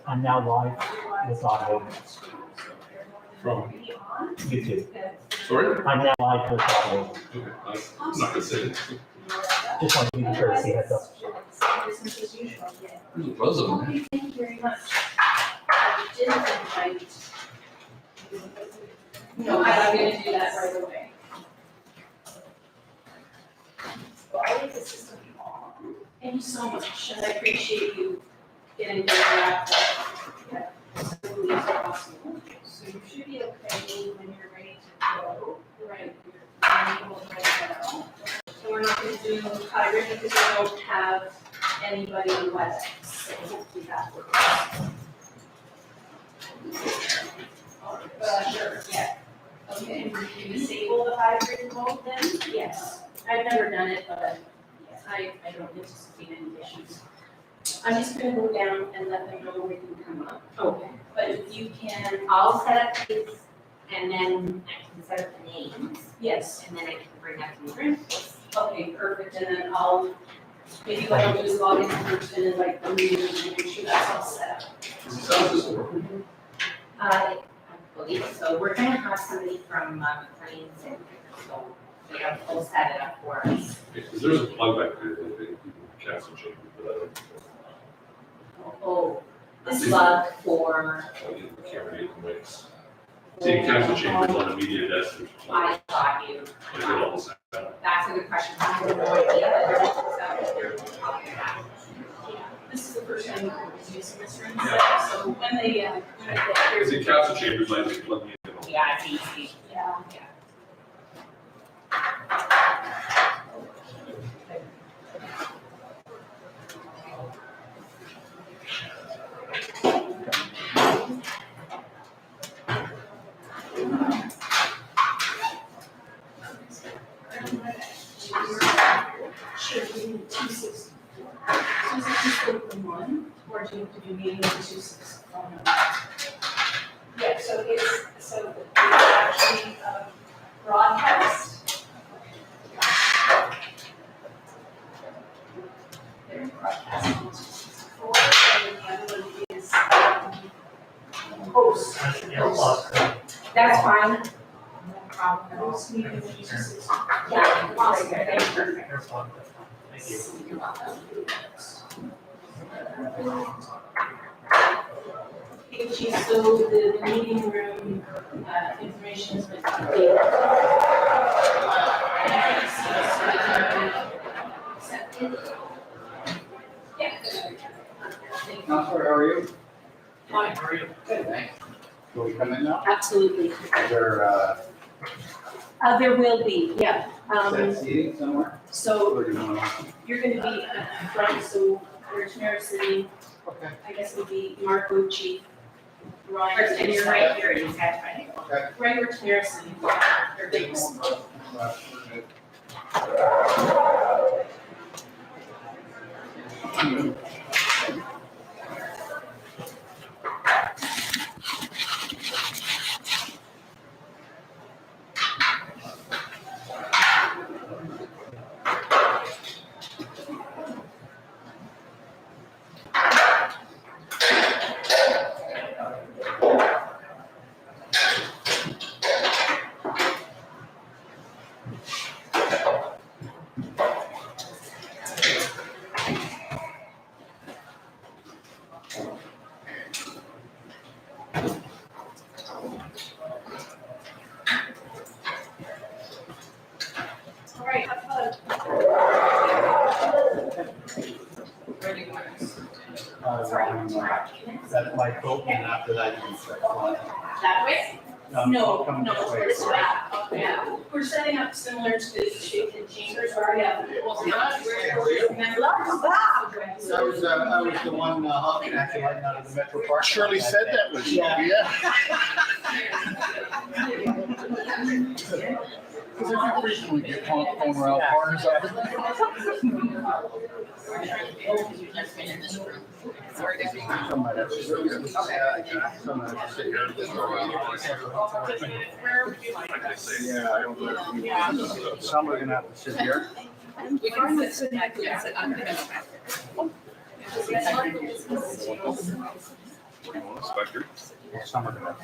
I'm now live with audio. From YouTube. sorry? I'm now live with audio. Okay, I'm not gonna say it. Just wanted to give you a courtesy heads up. There's a buzz on there. Thank you very much. I didn't invite. No, I'm gonna do that right away. Thank you so much, and I appreciate you getting the wrapped up. As quickly as possible. So you should be okay when you're ready to go. Right. So we're not gonna do hybrid because we don't have anybody in WebEx, so hopefully that works. Sure, yeah. Okay, you disable the hybrid mode then? Yes. I've never done it, but I don't anticipate any issues. I'm just gonna go down and let them know we can come up. Okay. But if you can, I'll set up these and then I can set up the names yes, and then I can bring up the room. okay, perfect, and then I'll, maybe what I'll do is log in first and invite them, and make sure that's all set up. Is the sound system working? I believe so. We're gonna have somebody from Plains and so we have full set it up for us. Because there's a plug back there that people can cancel change, but Oh, the plug for, I can't read the mix. See, cancel chambers on the media desk, there's a plug. I got you. They get all the sound. That's a good question. I have no idea, but I'll do that. This is the first time we're using this room, so when they Because in council chambers, I just plug me in. Yeah, it's easy. Yeah. Sure, we need 264. 264 or do you have to do meeting with 264? Yeah, so it's actually broadcast. They're broadcasting 264, and the other one is host. That's fine. No problem. Host meeting with 264. Yeah, awesome. That's perfect. Thank you. You're welcome. Okay, Chief, so the meeting room information has been updated. Yeah. Counselor, how are you? Fine, how are you? Good, thanks. Will we come in now? Absolutely. Is there, There will be, yeah. set seating somewhere? So Or do you want you're gonna be up front, so there's Mayor City, Okay. I guess would be Mark Lucci, Ryan. And you're right here, you said, right? Okay. Right where it's Mayor City, or Vegas. All right, have fun. That might vote, and after that, you can start flying. That way? I'll No, come no, this way. this way. Yeah, we're setting up similar to the shaken chambers where we have. Remember? I was the one honking at you right out of the Metro Park. Shirley said that was, Yeah. Because every frequently get going around corners of it. Some might have to sit here. Some might have to sit here. Just go around. Yeah, I don't know. Some are gonna have to sit here. We can sit, I can sit under the Inspector. Some of them.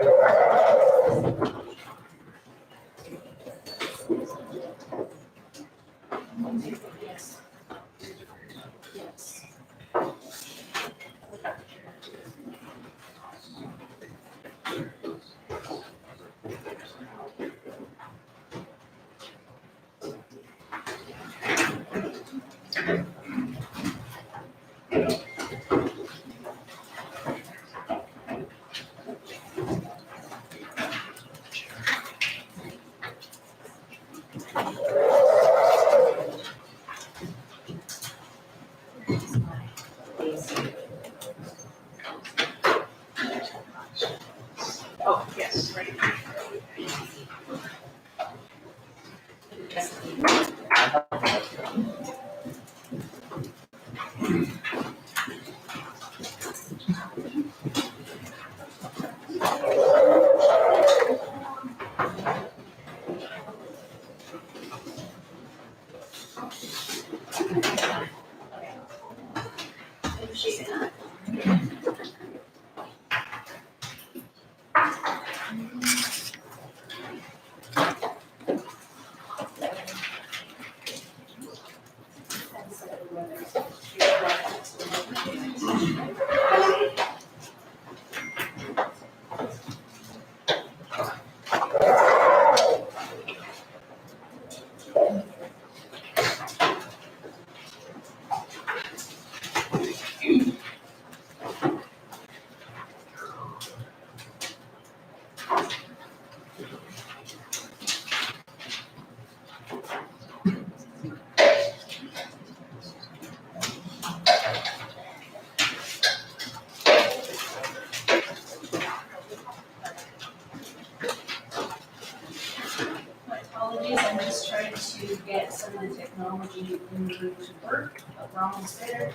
Yes. Yes. Oh, yes, right. My apologies, I'm just trying to get some of the technology in the room to work, but we're almost there.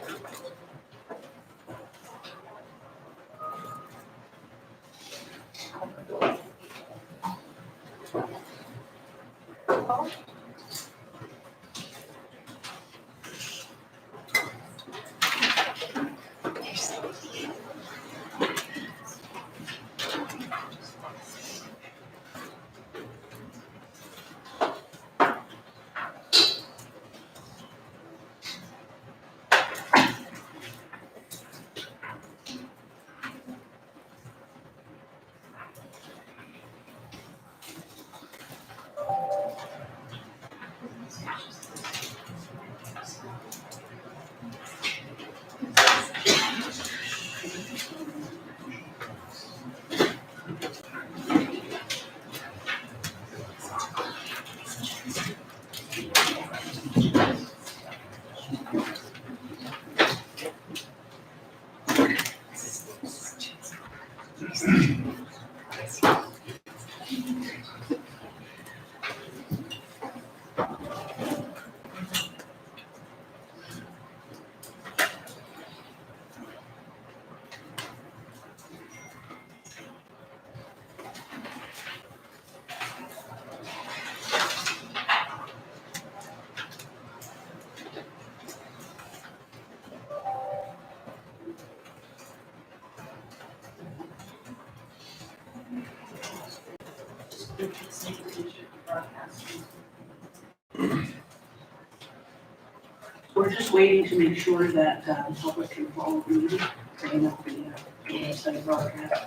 We're just waiting to make sure that the public can follow the meeting, setting up the website broadcast.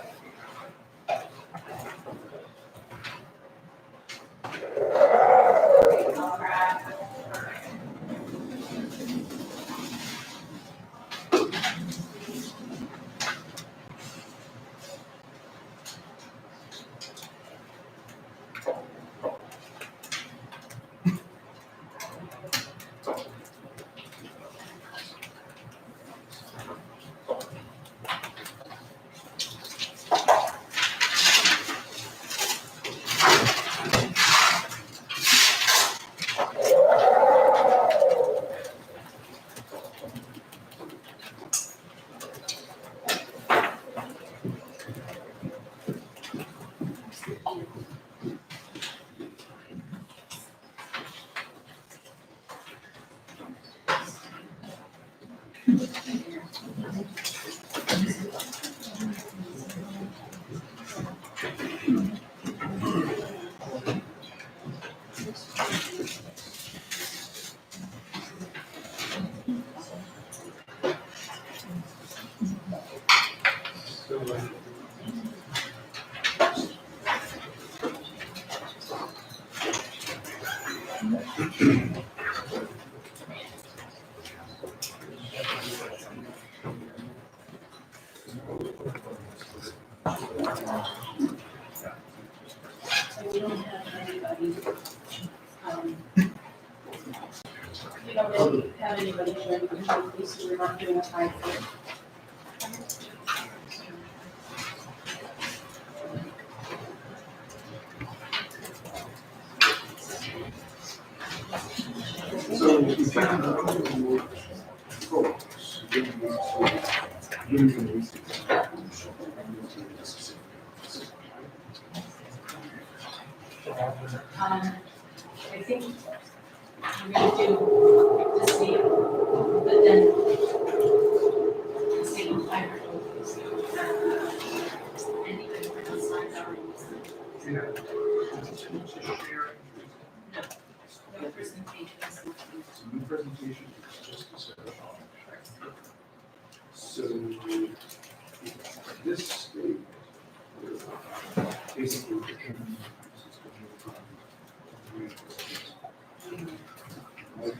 So we don't have anybody, we don't really have anybody showing up, at least we're not doing a high for. So if you can, I think we're gonna do the same, but then the same hybrid. And even for the slides already. No presentations. New presentation is just a set of So this state, basically determining Okay.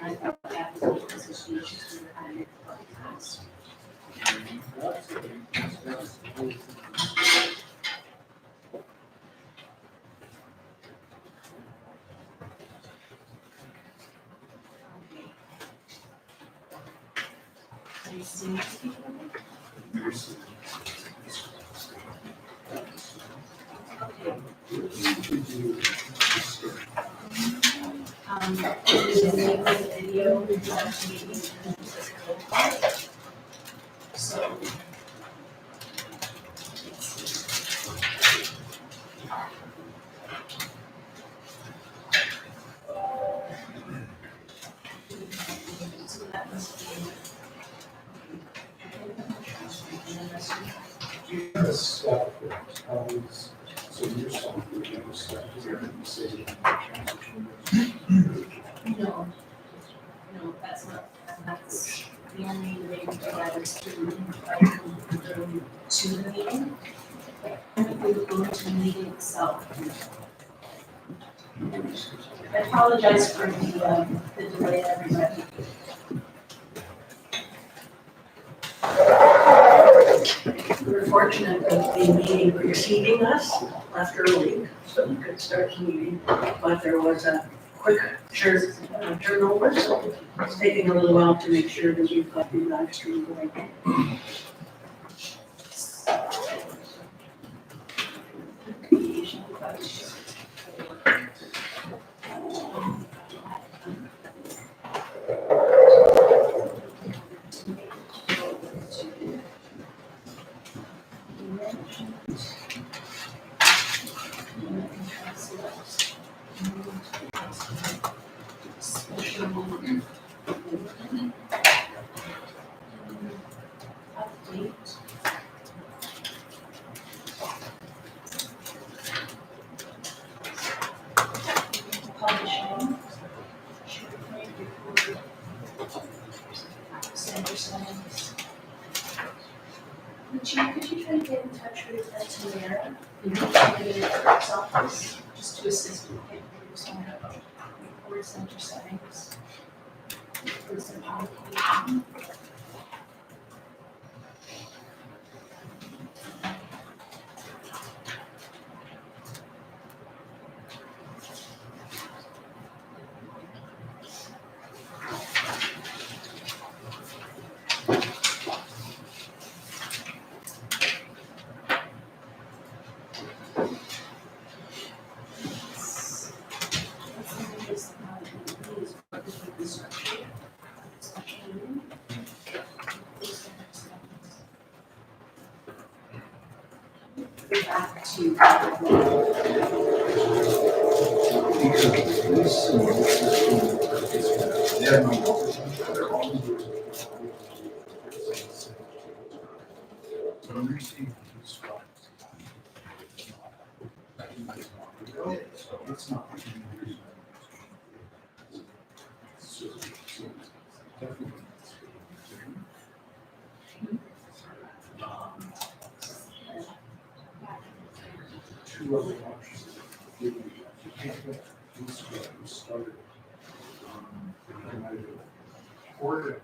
I thought that was because she was kind of. Have you seen these people? Okay. There's a link with the video, so. So that must be. Yes, so your software, you know, stuff, you say. No, no, that's not, that's the only way to do that is to the meeting. And if we go to the meeting itself. I apologize for the delay, everybody. We're fortunate that the meeting preceding us left early, so we could start the meeting, but there was a quick turnover, so it's taking a little while to make sure that we've got the live stream going. Update. Publishing. Center settings. Chief, could you try to get in touch with Tamara? And get it at clerk's office, just to assist with getting some report center settings. For some publication. Back to. It's not. Definitely. two other options. We started. And I poured it.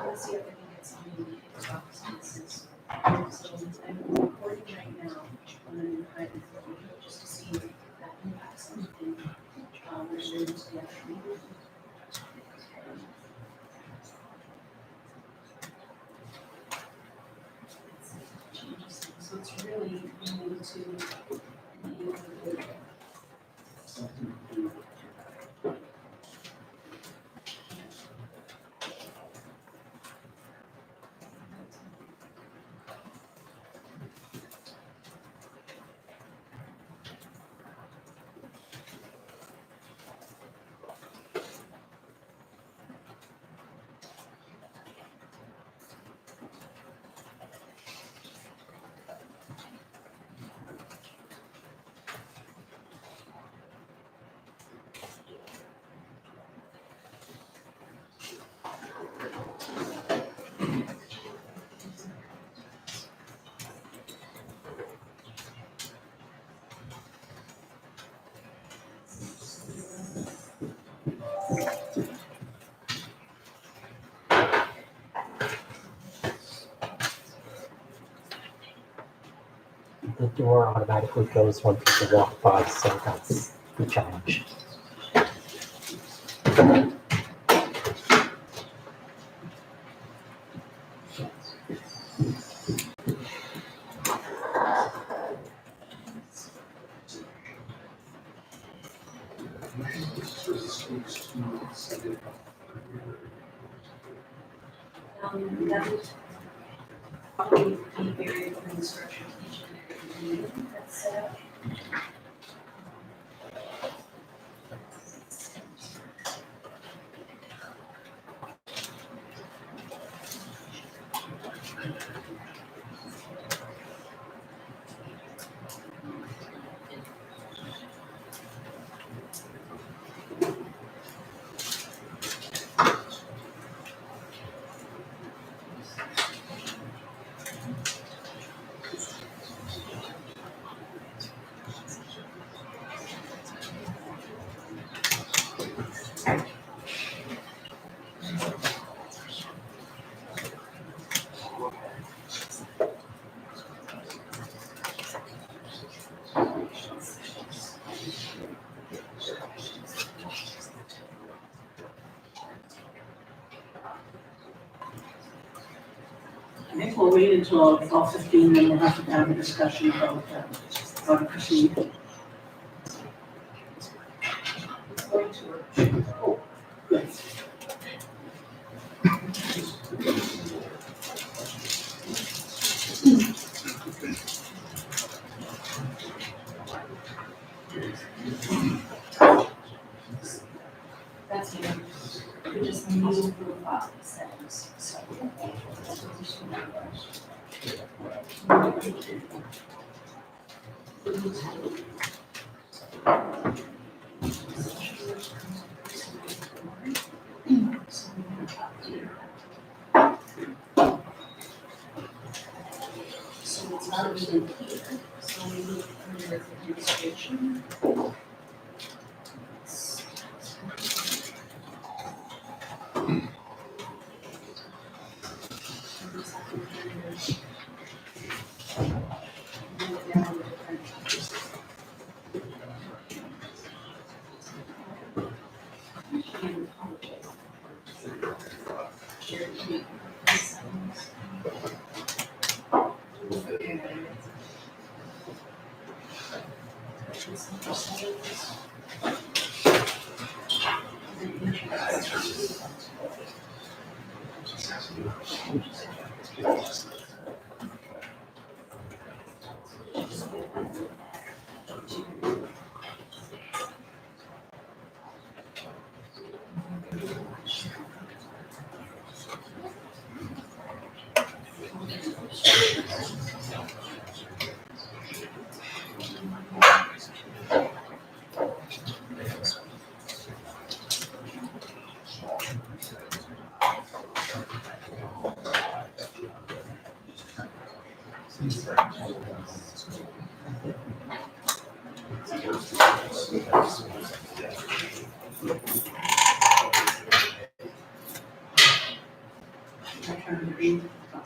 Let's see if I can get something in the box pieces. So I'm recording right now on a new high just to see if that impacts something. We're doing this the actual. Changes things. So it's really going to be able to Something to do. The door automatically goes when people walk by, so that's the challenge. That would probably be very important structure to each and every meeting that's set up. I think we'll wait until 12:15, then we'll have to have a discussion about how to proceed. It's going to work. Oh, good. That's even, we just move the file settings, so. So it's not even here, so we need under administration.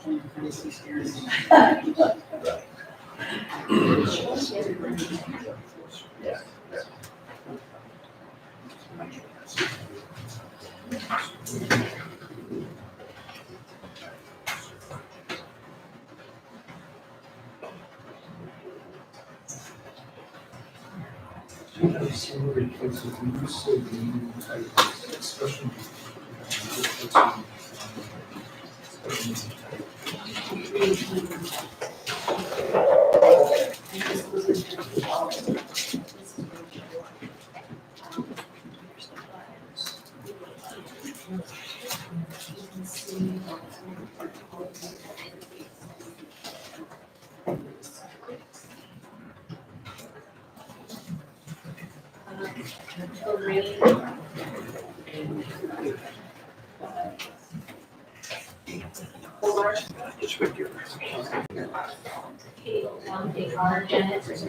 and fancy stairs. Do you have some replaces when you say the special? They are Janet, Lisa.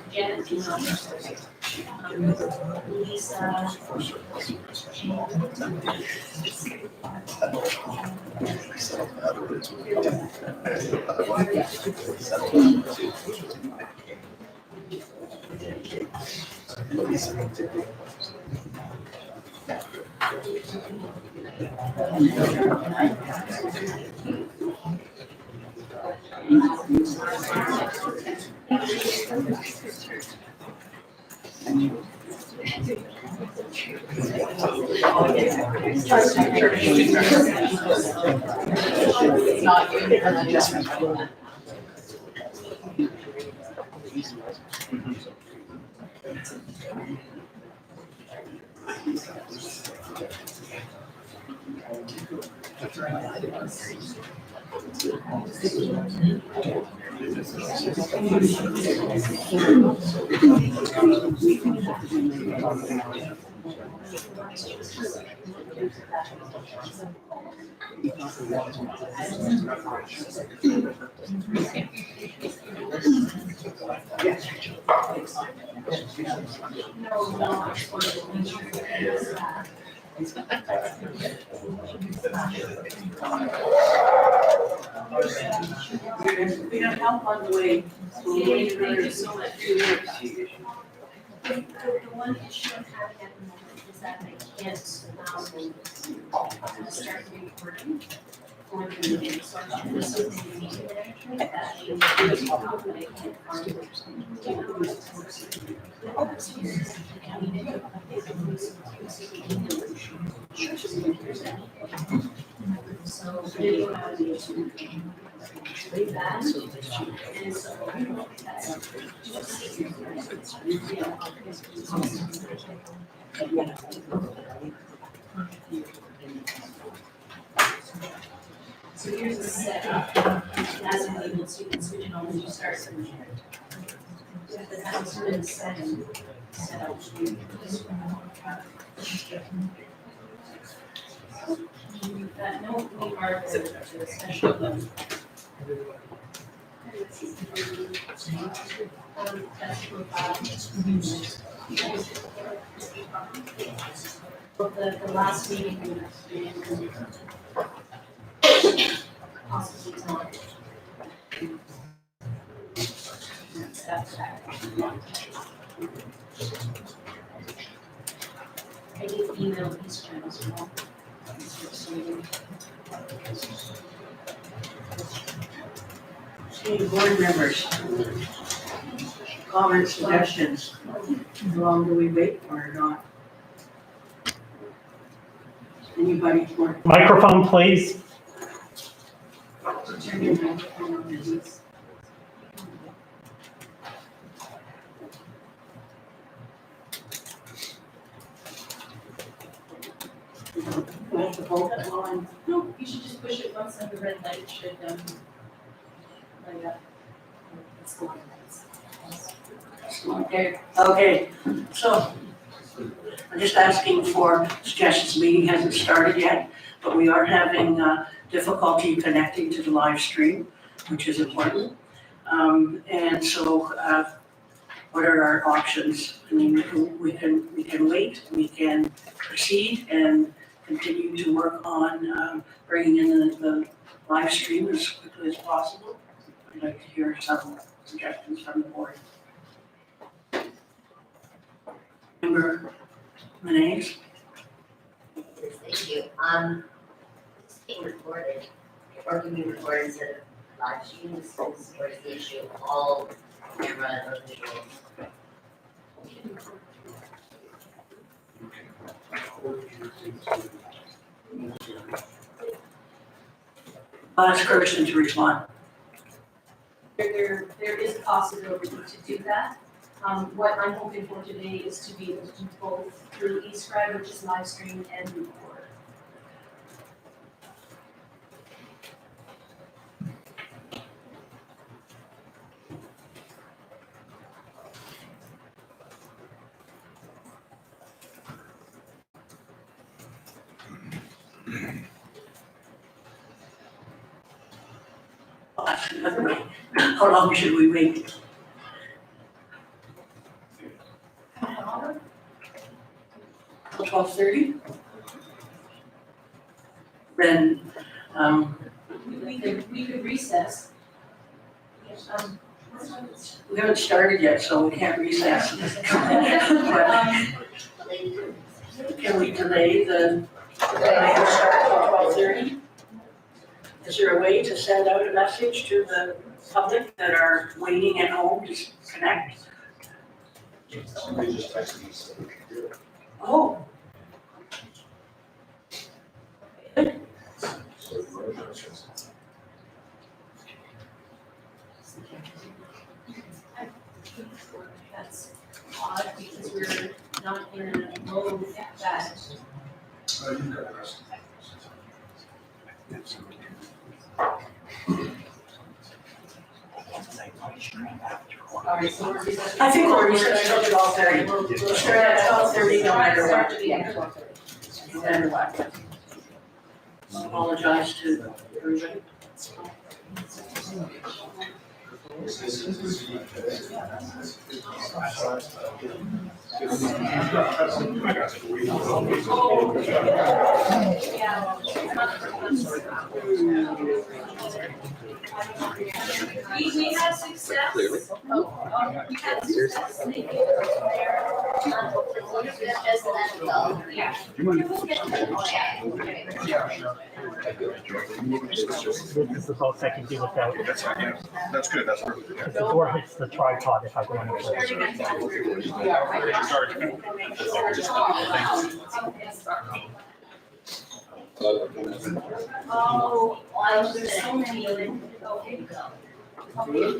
We have help on the way. Thank you so much. The one issue I'm having at the moment is that I can't, start recording for the meeting, so I'm doing this with the meeting directory that actually, but I can't find it. So, video audio way back, and so, so here's the setup, as I'm able to, can switch it on when you start. That has been set up. No, we are the special. The last meeting we possibly tonight. That's that. I did email these channels as well. Okay, board members. Comments, suggestions. How long do we wait or not? Anybody want Microphone, please. to turn your microphone on, please? Do I have to hold it while I'm? No, you should just push it once and the red light should, light up. It's the one that's. Okay, so I'm just asking for suggestions. The meeting hasn't started yet, but we are having difficulty connecting to the live stream, which is important. And so what are our options? I mean, we can wait, we can proceed and continue to work on bringing in the live stream as quickly as possible. I'd like to hear some suggestions from the board. Member Manase? Thank you. It's being recorded, or can be recorded instead of live stream, this is what is the issue, all camera or visual. I'll ask Kirsten to respond. There is a possibility to do that. What I'm hoping for today is to be able to do both through eScribe, which is live stream, and record. I'll ask another way. How long should we wait? Till 12:30? Then, We could recess. we haven't started yet, so we can't recess. But can we delay the start till 12:30? Is there a way to send out a message to the public that are waiting at home to connect? Somebody just texted me, so we can do it. Oh, So the road is- That's odd because we're not in a mode that. you got the rest. I think we'll recess till 12:30. We'll start at 12:30 no matter what. No matter what. Apologize to everybody. We had success. We had success. Yeah. This is all I can do without. That's, yeah, that's good, that's perfect. If the door hits the tripod, if I go on the floor. Oh, there's so many of them. Okay,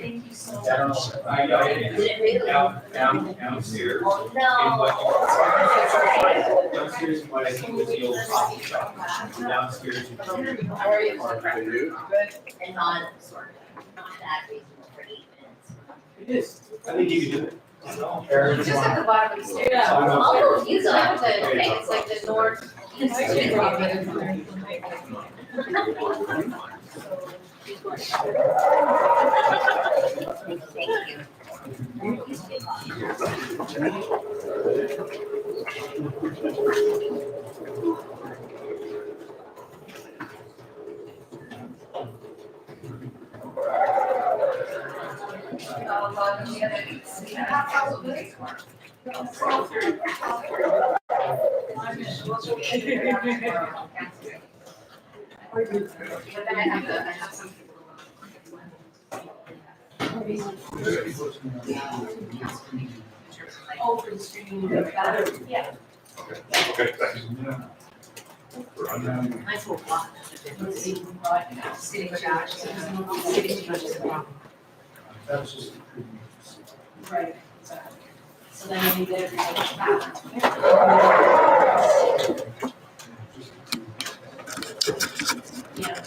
thank you so much. I don't know, downstairs. Oh, no. Downstairs, what I think was the old coffee shop. Downstairs. How are you? Good. And not that reasonable for 8 minutes. It is, I think you can do it. Just at the bottom of the stairs. Yeah. I'll go use it, I have to, okay, it's like the north. Thank you. But then I have some. Oh, for the streaming, better, yeah. Okay, thanks. Nice little block. Sitting judge. Sitting judge is a problem. That's just. Right. So then you get everybody back. Yeah.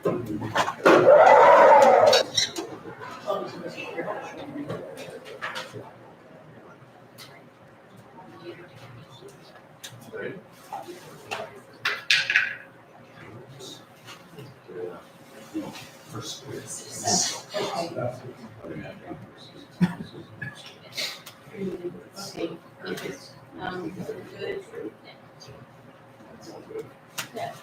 Good. Yeah.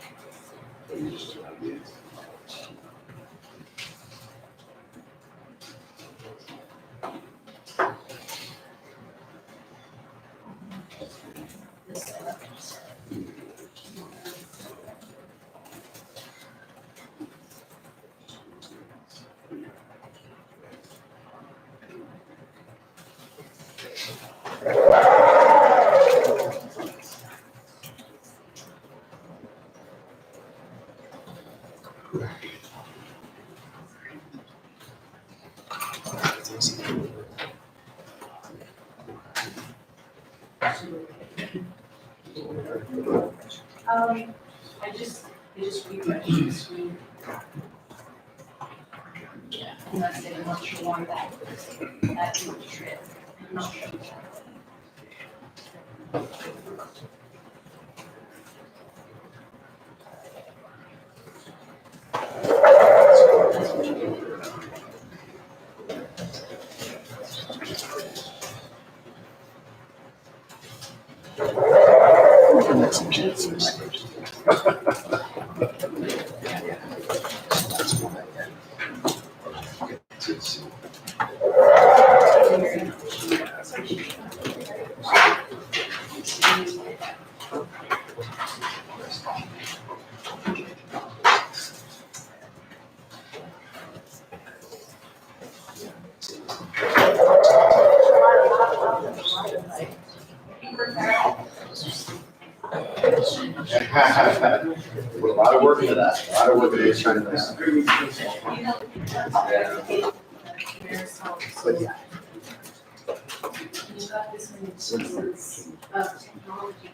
I just refreshed the screen. Yeah, unless they want you on that, that's the trip. I'm not sure. Put a lot of work into that, a lot of work into this kind of this. You got this one, it's technology.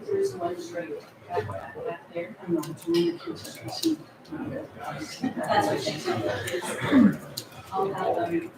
There's one straight back there. That's what they do. I'll have them.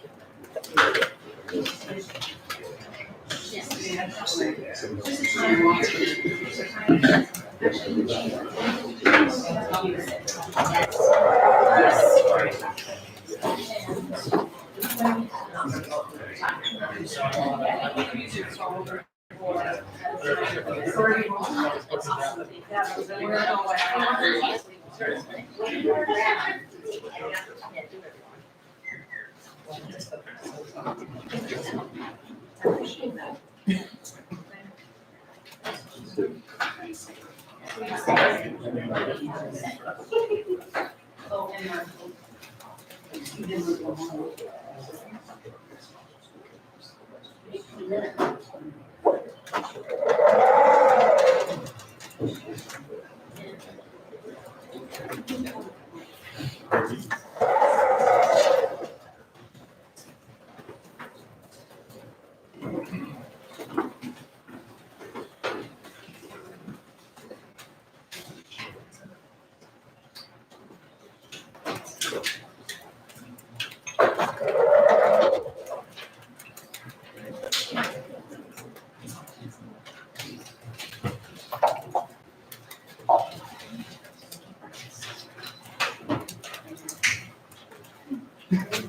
Oh, and Mark.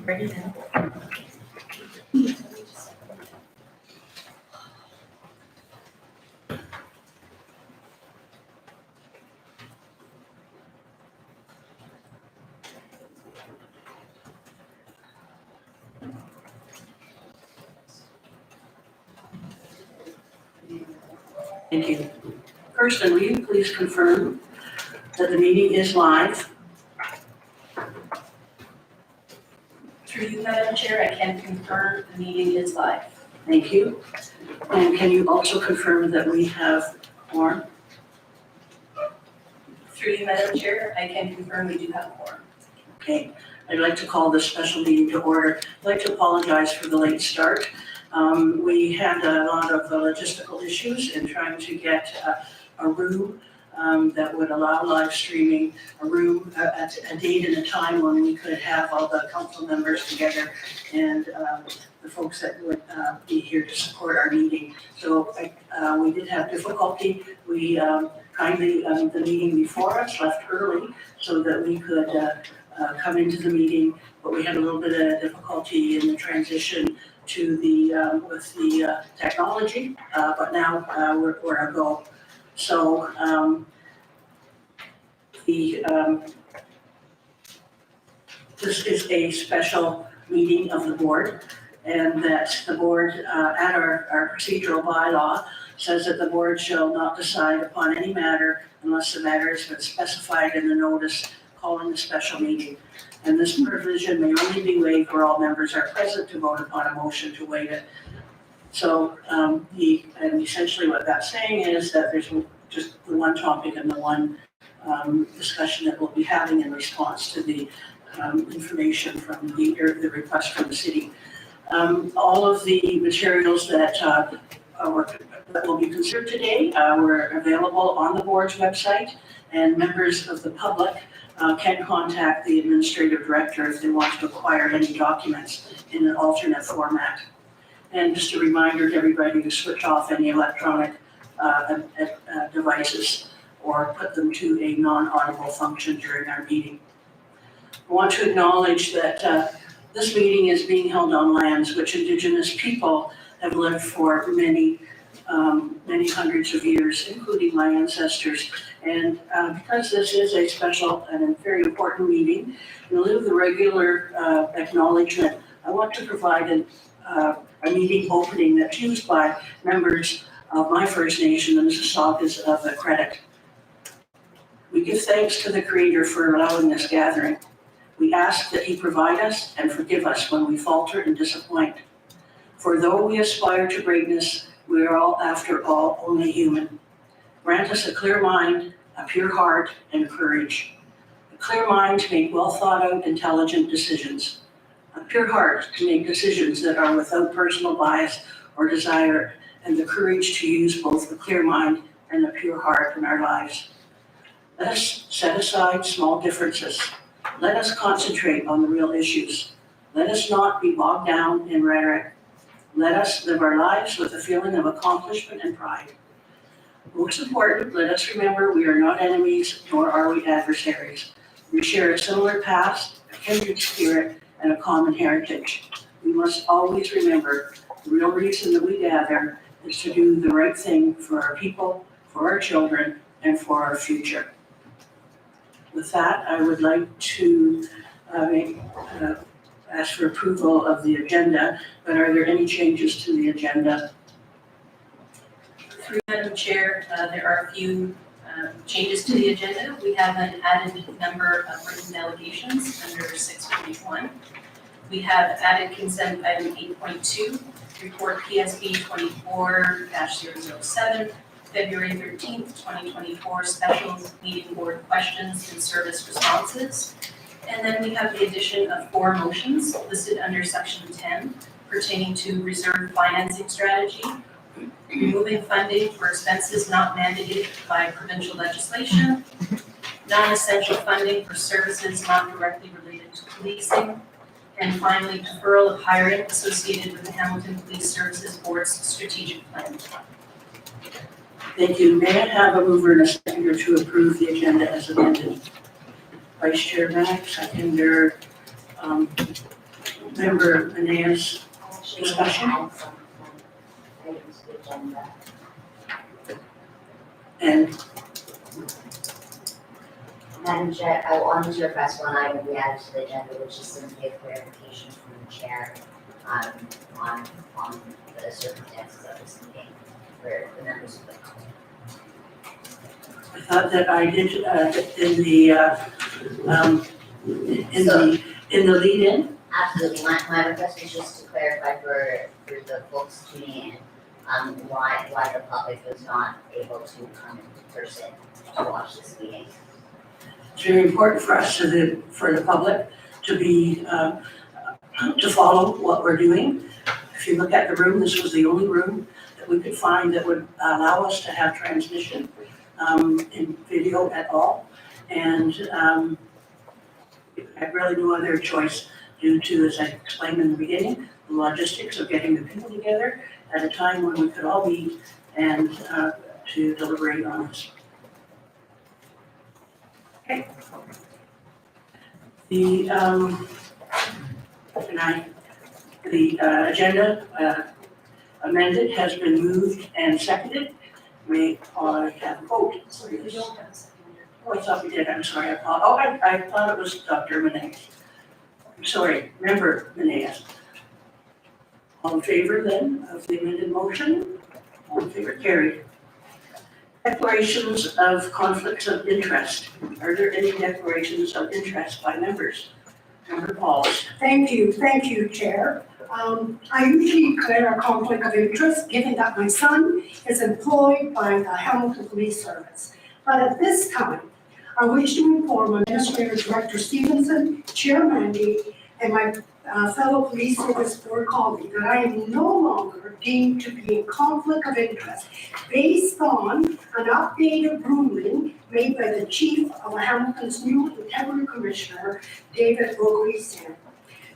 Ready now. Thank you. Kirsten, will you please confirm that the meeting is live? Through you, Madam Chair, I can confirm the meeting is live. Thank you. And can you also confirm that we have quorum? Through you, Madam Chair, I can confirm we do have a quorum. Okay, I'd like to call this special meeting to order. I'd like to apologize for the late start. We had a lot of logistical issues in trying to get a room that would allow live streaming, a room, a date and a time when we could have all the council members together and the folks that would be here to support our meeting. So we did have difficulty. We kindly, the meeting before us left early so that we could come into the meeting, but we had a little bit of difficulty in the transition to the, with the technology, but now we're a go. So this is a special meeting of the board, and that the board, at our procedural bylaw, says that the board shall not decide upon any matter unless the matter has been specified in the notice calling a special meeting. And this provision may only be waived where all members are present to vote upon a motion to waive it. So and essentially what that's saying is that there's just the one topic and the one discussion that we'll be having in response to the information from the request from the city. All of the materials that will be considered today were available on the board's website, and members of the public can contact the administrative director if they want to acquire any documents in an alternate format. And just a reminder to everybody to switch off any electronic devices or put them to a non-audible function during our meeting. I want to acknowledge that this meeting is being held on lands which Indigenous people have lived for many hundreds of years, including my ancestors. And because this is a special and a very important meeting, in lieu of the regular acknowledgement, I want to provide a meeting opening that's used by members of my First Nation, the Mississaugas of the Credit. We give thanks to the Creator for allowing this gathering. We ask that He provide us and forgive us when we falter and disappoint. For though we aspire to greatness, we are all, after all, only human. Grant us a clear mind, a pure heart, and courage. A clear mind to make well thought out, intelligent decisions. A pure heart to make decisions that are without personal bias or desire, and the courage to use both the clear mind and the pure heart in our lives. Let us set aside small differences. Let us concentrate on the real issues. Let us not be bogged down in rhetoric. Let us live our lives with a feeling of accomplishment and pride. Most important, let us remember we are not enemies, nor are we adversaries. We share a similar past, a kindred spirit, and a common heritage. We must always remember the real reason that we gather is to do the right thing for our people, for our children, and for our future. With that, I would like to ask for approval of the agenda, but are there any changes to the agenda? Through Madam Chair, there are a few changes to the agenda. We have an added number of written delegations under 6.1. We have added consent item 8.2, report PSB 24-007, February 13th, 2024, special meeting board questions and service responses. And then we have the addition of 4 motions listed under section 10 pertaining to reserve financing strategy, removing funding for expenses not mandated by provincial legislation, non-essential funding for services not directly related to policing, and finally, deferral of hiring associated with the Hamilton Police Services Board's strategic plan. Thank you. May I have a mover and a seconder to approve the agenda as amended? Vice Chair Mack, seconder, Member Maneas. Discussion? Add some items to the agenda. And Madam Chair, I wanted to request one item be added to the agenda, which is simply a clarification from the chair on the circumstances of this meeting for the members of the council. I thought that I did, in the lead-in. Absolutely, my request is just to clarify for the folks tuning in, why the public was not able to come in person to watch this meeting. It's very important for us for the public to be, to follow what we're doing. If you look at the room, this was the only room that we could find that would allow us to have transmission in video at all. And I had really no other choice due to, as I explained in the beginning, the logistics of getting the people together at a time when we could all meet and to deliberate on this. Okay. The agenda amended has been moved and seconded. May I have a vote? We don't have a seconder. Oh, I thought we did, I'm sorry, I thought it was Dr. Maneas. I'm sorry, Member Maneas. All in favor then of the amended motion? All in favor, carried. Declarations of conflicts of interest. Are there any declarations of interest by members? Member Pauls. Thank you, Chair. I usually declare a conflict of interest, given that my son is employed by the Hamilton Police Service. But at this time, I wish to inform Administrator Director Stevenson, Chair Mandy, and my fellow Police Service Board colleague that I am no longer deemed to be in conflict of interest based on an updated ruling made by the Chief of Hamilton's new Integrity Commissioner, David Roquistan.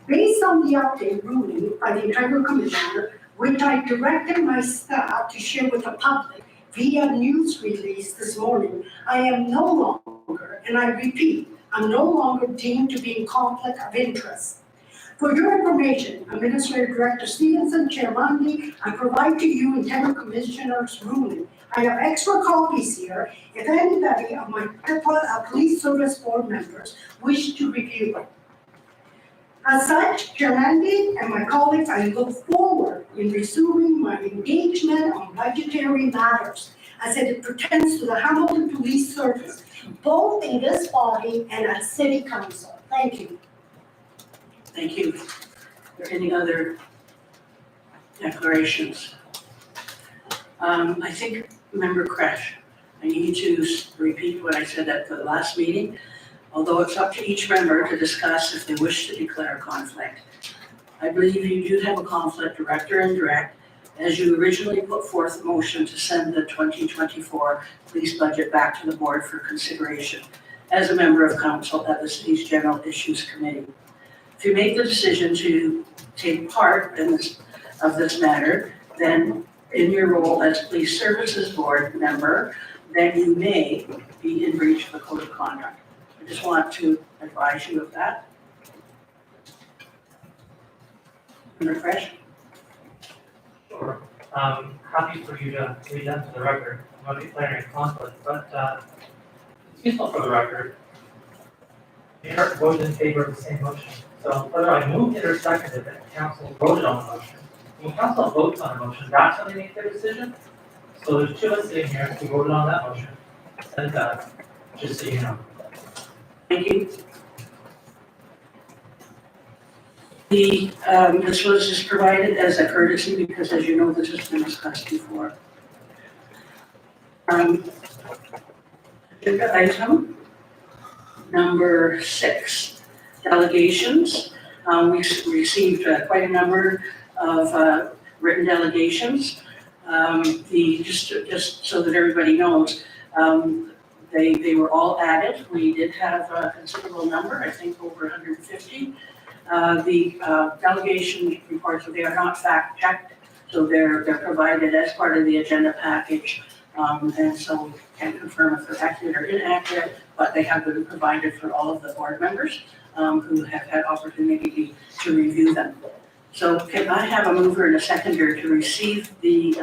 Based on the updated ruling by the Integrity Commissioner, which I directed my staff to share with the public via news release this morning, I am no longer, and I repeat, I'm no longer deemed to be in conflict of interest. For your information, Administrative Director Stevenson, Chair Mundy, I provide to you Integrity Commissioner's ruling. I have extra copies here if anybody of my Police Service Board members wish to review it. As such, Chair Mandy and my colleagues, I look forward in resuming my engagement on budgetary matters as it pertains to the Hamilton Police Service, both in this body and at City Council. Thank you. Thank you. Are there any other declarations? I think, Member Crash, I need to repeat what I said at the last meeting. Although it's up to each member to discuss if they wish to declare a conflict. I believe you do have a conflict, direct or indirect, as you originally put forth a motion to send the 2024 police budget back to the board for consideration as a member of council at the city's General Issues Committee. If you make the decision to take part in this matter, then in your role as Police Services Board member, then you may be in breach of the Code of Conduct. I just want to advise you of that. Member Fresh? Sure. Happy for you to read that to the record. I'm not declaring conflict, but it's useful for the record. Mayor voted in favor of the same motion. So whether I moved it or seconded it, council voted on the motion. When council votes on a motion, that's when they make their decision. So there's 2 of us sitting here who voted on that motion. send that, just so you know. Thank you. This was just provided as a courtesy because, as you know, this has been discussed before. Agenda item number 6, delegations. We received quite a number of written delegations. Just so that everybody knows, they were all added. We did have a considerable number, I think over 150. The delegation reports, they are not fact checked, so they're provided as part of the agenda package. And so we can confirm if they're accurate or inaccurate, but they have been provided for all of the board members who have had opportunity to review them. So can I have a mover and a seconder to receive the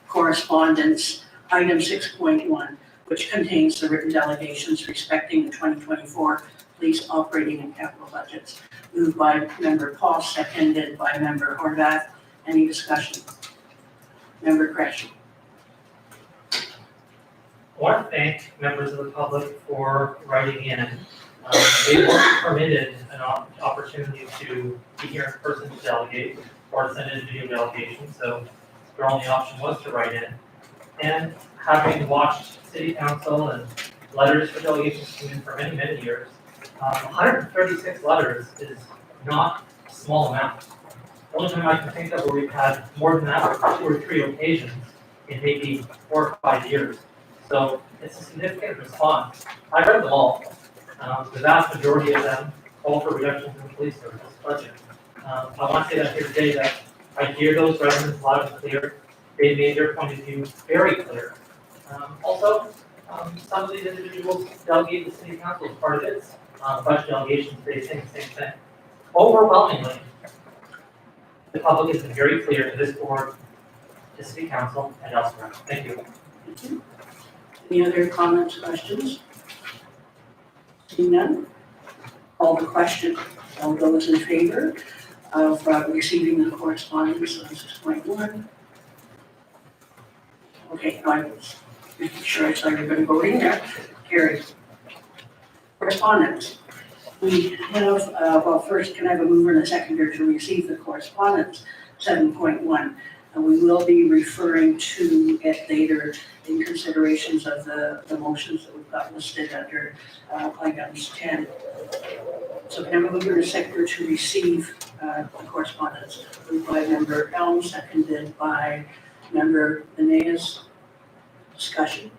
correspondence, item 6.1, which contains the written delegations respecting the 2024 police operating and capital budgets. Moved by member Paul, seconded by member Horvath. Any discussion? Member Gresham. I want to thank members of the public for writing in. They weren't permitted an opportunity to be here in person to delegate or send in a video delegation, so their only option was to write in. And having watched city council and letters for delegations come in for many, many years, 136 letters is not a small amount. The only time I can think of where we've had more than that were 2 or 3 occasions in maybe 4 or 5 years. So it's a significant response. I read them all. The vast majority of them call for reductions in the police service budget. I want to say that here today that I hear those residents loud and clear. They made their point of view very clear. Also, some of these individuals delegate the city council as part of its budget delegations. They say the same thing. Overwhelmingly, the public has been very clear to this board, to city council, and elsewhere. Thank you. Thank you. Any other comments, questions? Seeing none? All the question, all those in favor of receiving the correspondence on 6.1? Okay, I was making sure I saw everybody voting there. Carried. Correspondence. We have, well, first, can I have a mover and a seconder to receive the correspondence, 7.1? And we will be referring to it later in considerations of the motions that we've got listed under items 10. So can I have a mover and a seconder to receive the correspondence? Moved by member Elm, seconded by member Benes. Discussion.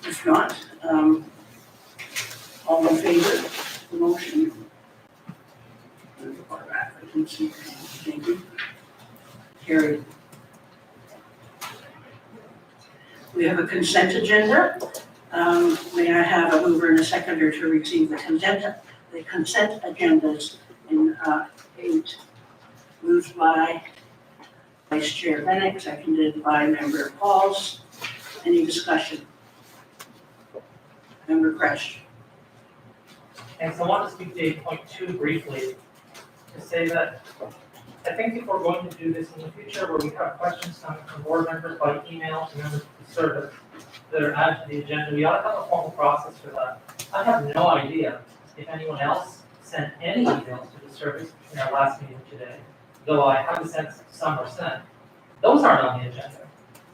If not, all in favor of the motion? Thank you. Carried. We have a consent agenda. May I have a mover and a seconder to receive the consent agendas in 8. Moved by Vice Chair Bennett, seconded by member Pauls. Any discussion? Member Kresh. And so I want to speak to 8.2 briefly to say that I think if we're going to do this in the future where we have questions coming from board members by email to members of the service that are added to the agenda, we ought to have a formal process for that. I have no idea if anyone else sent any emails to the service in our last meeting today, though I have a sense some were sent. Those aren't on the agenda.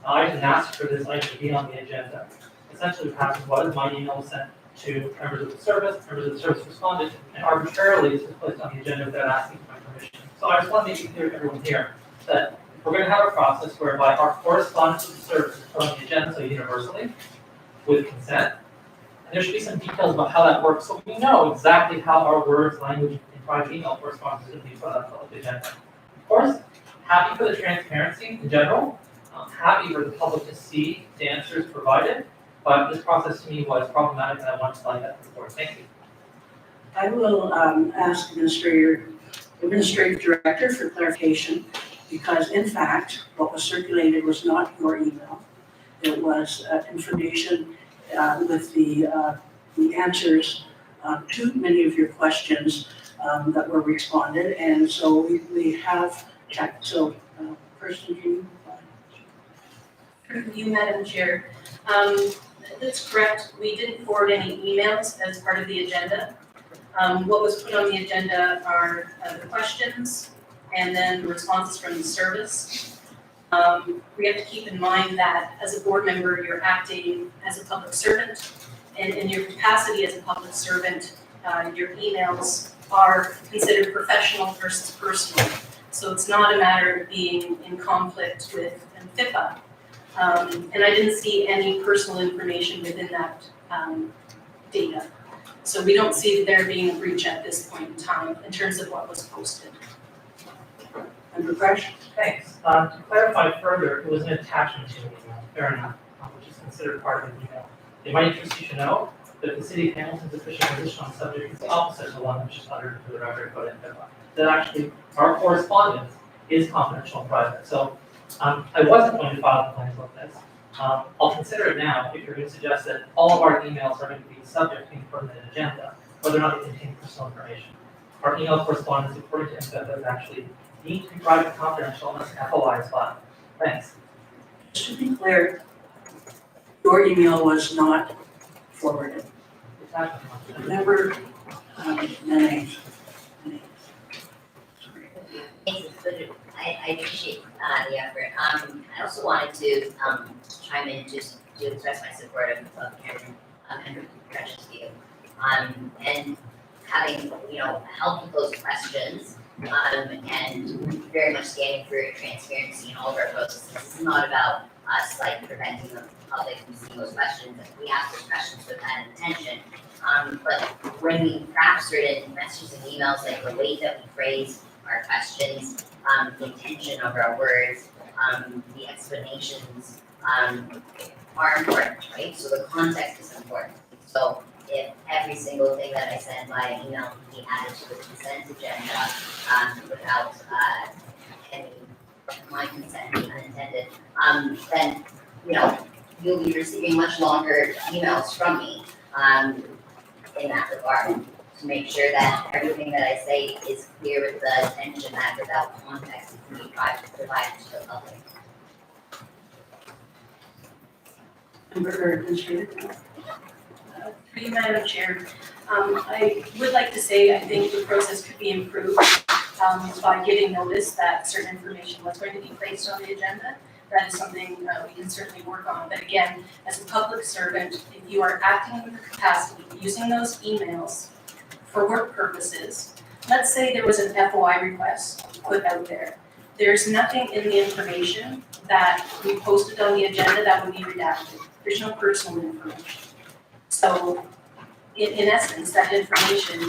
I didn't ask for this item to be on the agenda. Essentially what happened was my email was sent to members of the service responded, and arbitrarily this was placed on the agenda without asking for my permission. So I just want to make it clear to everyone here that we're going to have a process whereby our correspondence with the service is put on the agenda so universally with consent. And there should be some details about how that works so we know exactly how our words, language, and private email correspondence is going to be put on the public agenda. Of course, happy for the transparency in general. I'm happy for the public to see the answers provided. But this process to me was problematic and I want to flag that to the board. Thank you. I will ask Administrative Director for clarification because in fact, what was circulated was not your email. It was information with the answers to many of your questions that were responded. And so we have checked. So first, can you Through you, Madam Chair. That's correct. We didn't forward any emails as part of the agenda. What was put on the agenda are the questions and then the responses from the service. We have to keep in mind that as a board member, you're acting as a public servant, and in your capacity as a public servant, your emails are considered professional versus personal. So it's not a matter of being in conflict with FIPA. And I didn't see any personal information within that data. So we don't see there being a breach at this point in time in terms of what was posted. Member Fresh? Thanks. To clarify further, it was an attachment to an email, fair enough, which is considered part of the email. It might interest you to know that the City of Hamilton's official position on the subject is opposite to one which is uttered for the record, but in FIPA. That actually, our correspondence is confidential and private. So I wasn't going to file complaints about this. I'll consider it now if you're going to suggest that all of our emails are going to be subject to being put on the agenda, whether or not they contain personal information. Our email correspondence, according to FIPA, is actually deemed to be private and confidential unless FOI is filed. Thanks. Just to be clear, your email was not forwarded. Member Nene. I appreciate the effort. I also wanted to chime in just to express my support of Henry Fresh's view. And having, helped with those questions, and very much standing for transparency in all of our processes. This is not about us preventing the public from seeing those questions. We ask those questions with that intention. But when we craft certain messages and emails, the way that we phrase our questions, the intention of our words, the explanations are important, right? So the context is important. So if every single thing that I send by email can be added to the consent agenda without any my consent unintended, then you'll be receiving much longer emails from me in that regard, to make sure that everything that I say is clear with the intention that without context it can be provided to the public. Member Administrator? Through you, Madam Chair, I would like to say I think the process could be improved by giving notice that certain information was going to be placed on the agenda. That is something we can certainly work on. But again, as a public servant, if you are acting in your capacity, using those emails for work purposes, let's say there was an FOI request put out there. There's nothing in the information that we posted on the agenda that would be redacted. There's no personal information. So in essence, that information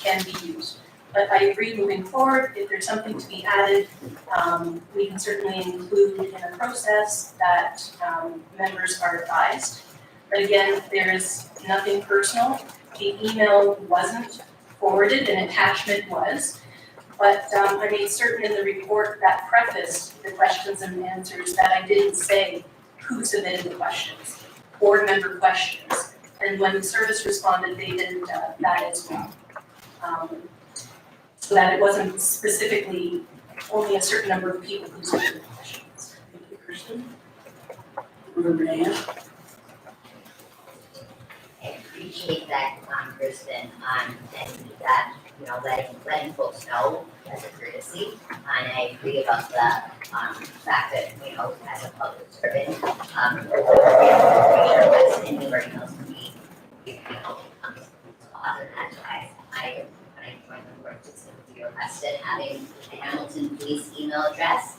can be used. But I agree, moving forward, if there's something to be added, we can certainly include in the process that members are advised. But again, there is nothing personal. The email wasn't forwarded, an attachment was. But I made certain in the report that prefaced the questions and answers that I didn't say who submitted the questions, board member questions. And when the service responded, they did that as well. So that it wasn't specifically only a certain number of people who submitted the questions. Thank you, Kristen. Member Nene? I appreciate that, Kristen, and that, letting folks know as a courtesy. And I agree about the fact that, as a public servant, anywhere else can be, I joined the board, we requested having a Hamilton Police email address,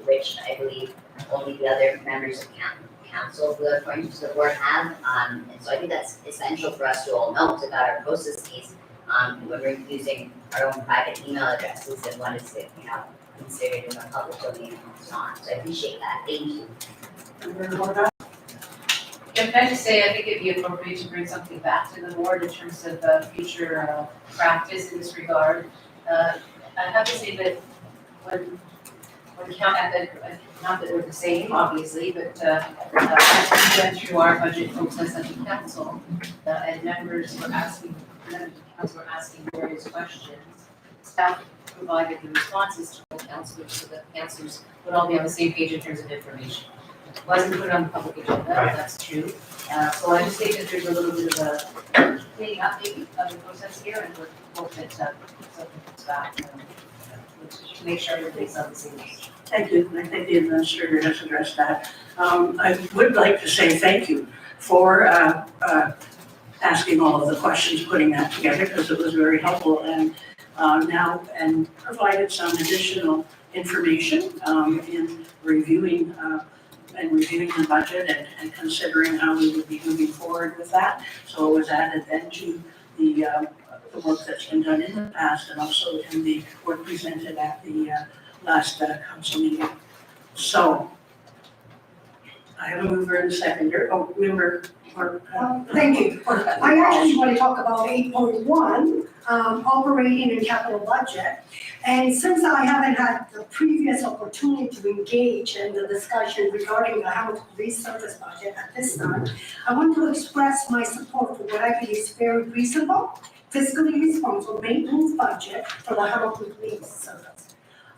which I believe only the other members of council who are appointed to the board have. And so I think that's essential for us to all note about our processes when we're using our own private email addresses and what is considered in the public domain and what's not. So I appreciate that. Thank you. Member Horvath? Yeah, can I just say, I think it'd be appropriate to bring something back to the board in terms of future practice in this regard. I have to say that when not that we're the same, obviously, but as we went through our budget process at the council, and members were asking various questions, staff provided the responses to the councilors so that councilors would all be on the same page in terms of information. wasn't put on the public agenda, Right. that's true. So I just think that there's a little bit of a cleaning up maybe of the process here, and we'll hope that something comes back, to make sure everybody's on the same page. Thank you, I think the administrator has addressed that. I would like to say thank you for asking all of the questions, putting that together, because it was very helpful, and now, and provided some additional information in reviewing the budget and considering how we would be moving forward with that. So it was added then to the work that's been done in the past, and also in the work presented at the last council meeting. So I have a mover and a seconder. Oh, Thank you. I actually want to talk about 8.1, operating and capital budget. And since I haven't had the previous opportunity to engage in the discussion regarding the Hamilton Police Service budget at this time, I want to express my support for what I think is very reasonable, fiscally responsible maintenance budget for the Hamilton Police Service.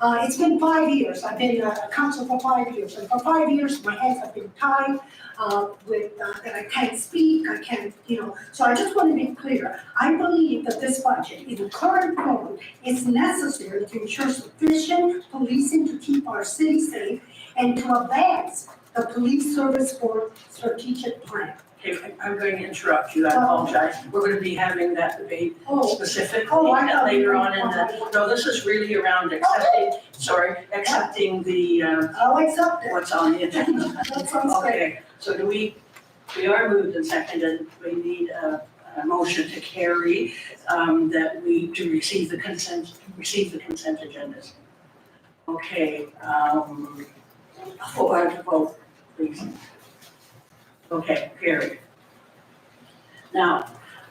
It's been 5 years, I've been a council for 5 years, and for 5 years, my hands have been tied with, that I can't speak, I can't, so I just want to be clear. I believe that this budget, in the current form, is necessary to ensure sufficient policing to keep our city safe and to advance the police service for strategic plan. Okay, I'm going to interrupt you, I apologize. We're going to be having that debate specifically I thought later we on in the, no, this is really around accepting the, I'll accept it. what's on the agenda. That sounds great. Okay, so we are moved and seconded, we need a motion to carry, that we, to receive the consent agendas. Okay, vote, please. Okay, carried. Now,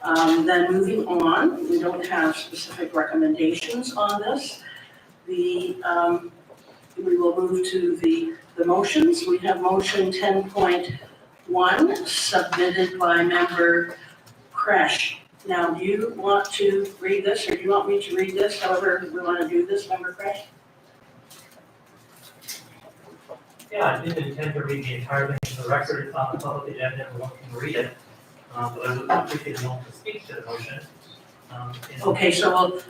then moving on, we don't have specific recommendations on this. We will move to the motions. We have motion 10.1 submitted by member Kresh. Now, do you want to read this, or do you want me to read this, however we want to do this, member Kresh? Yeah, I didn't intend to read the entire thing to the record, it's on the public agenda, and we want to read it. But I would appreciate the moment to speak to the motion. Okay, so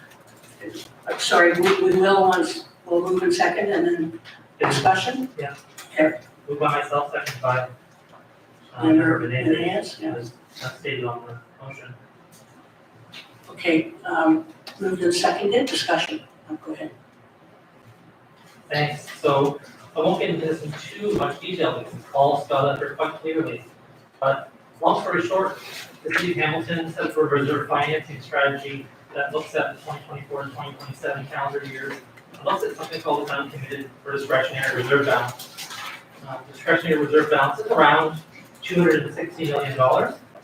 sorry, we will once, we'll move in second and then discussion? Moved by myself, seconded by Member member Menezes, Menezes, yeah. as stated on the motion. Okay, moved and seconded, discussion, go ahead. Thanks. So I won't get into this in too much detail because it's all spelled out there quite clearly. But long story short, the city of Hamilton set for a reserve financing strategy that looks at the 2024 and 2027 calendar years and looks at something called the uncommitted or discretionary reserve balance. Discretionary reserve balance is around $260 million.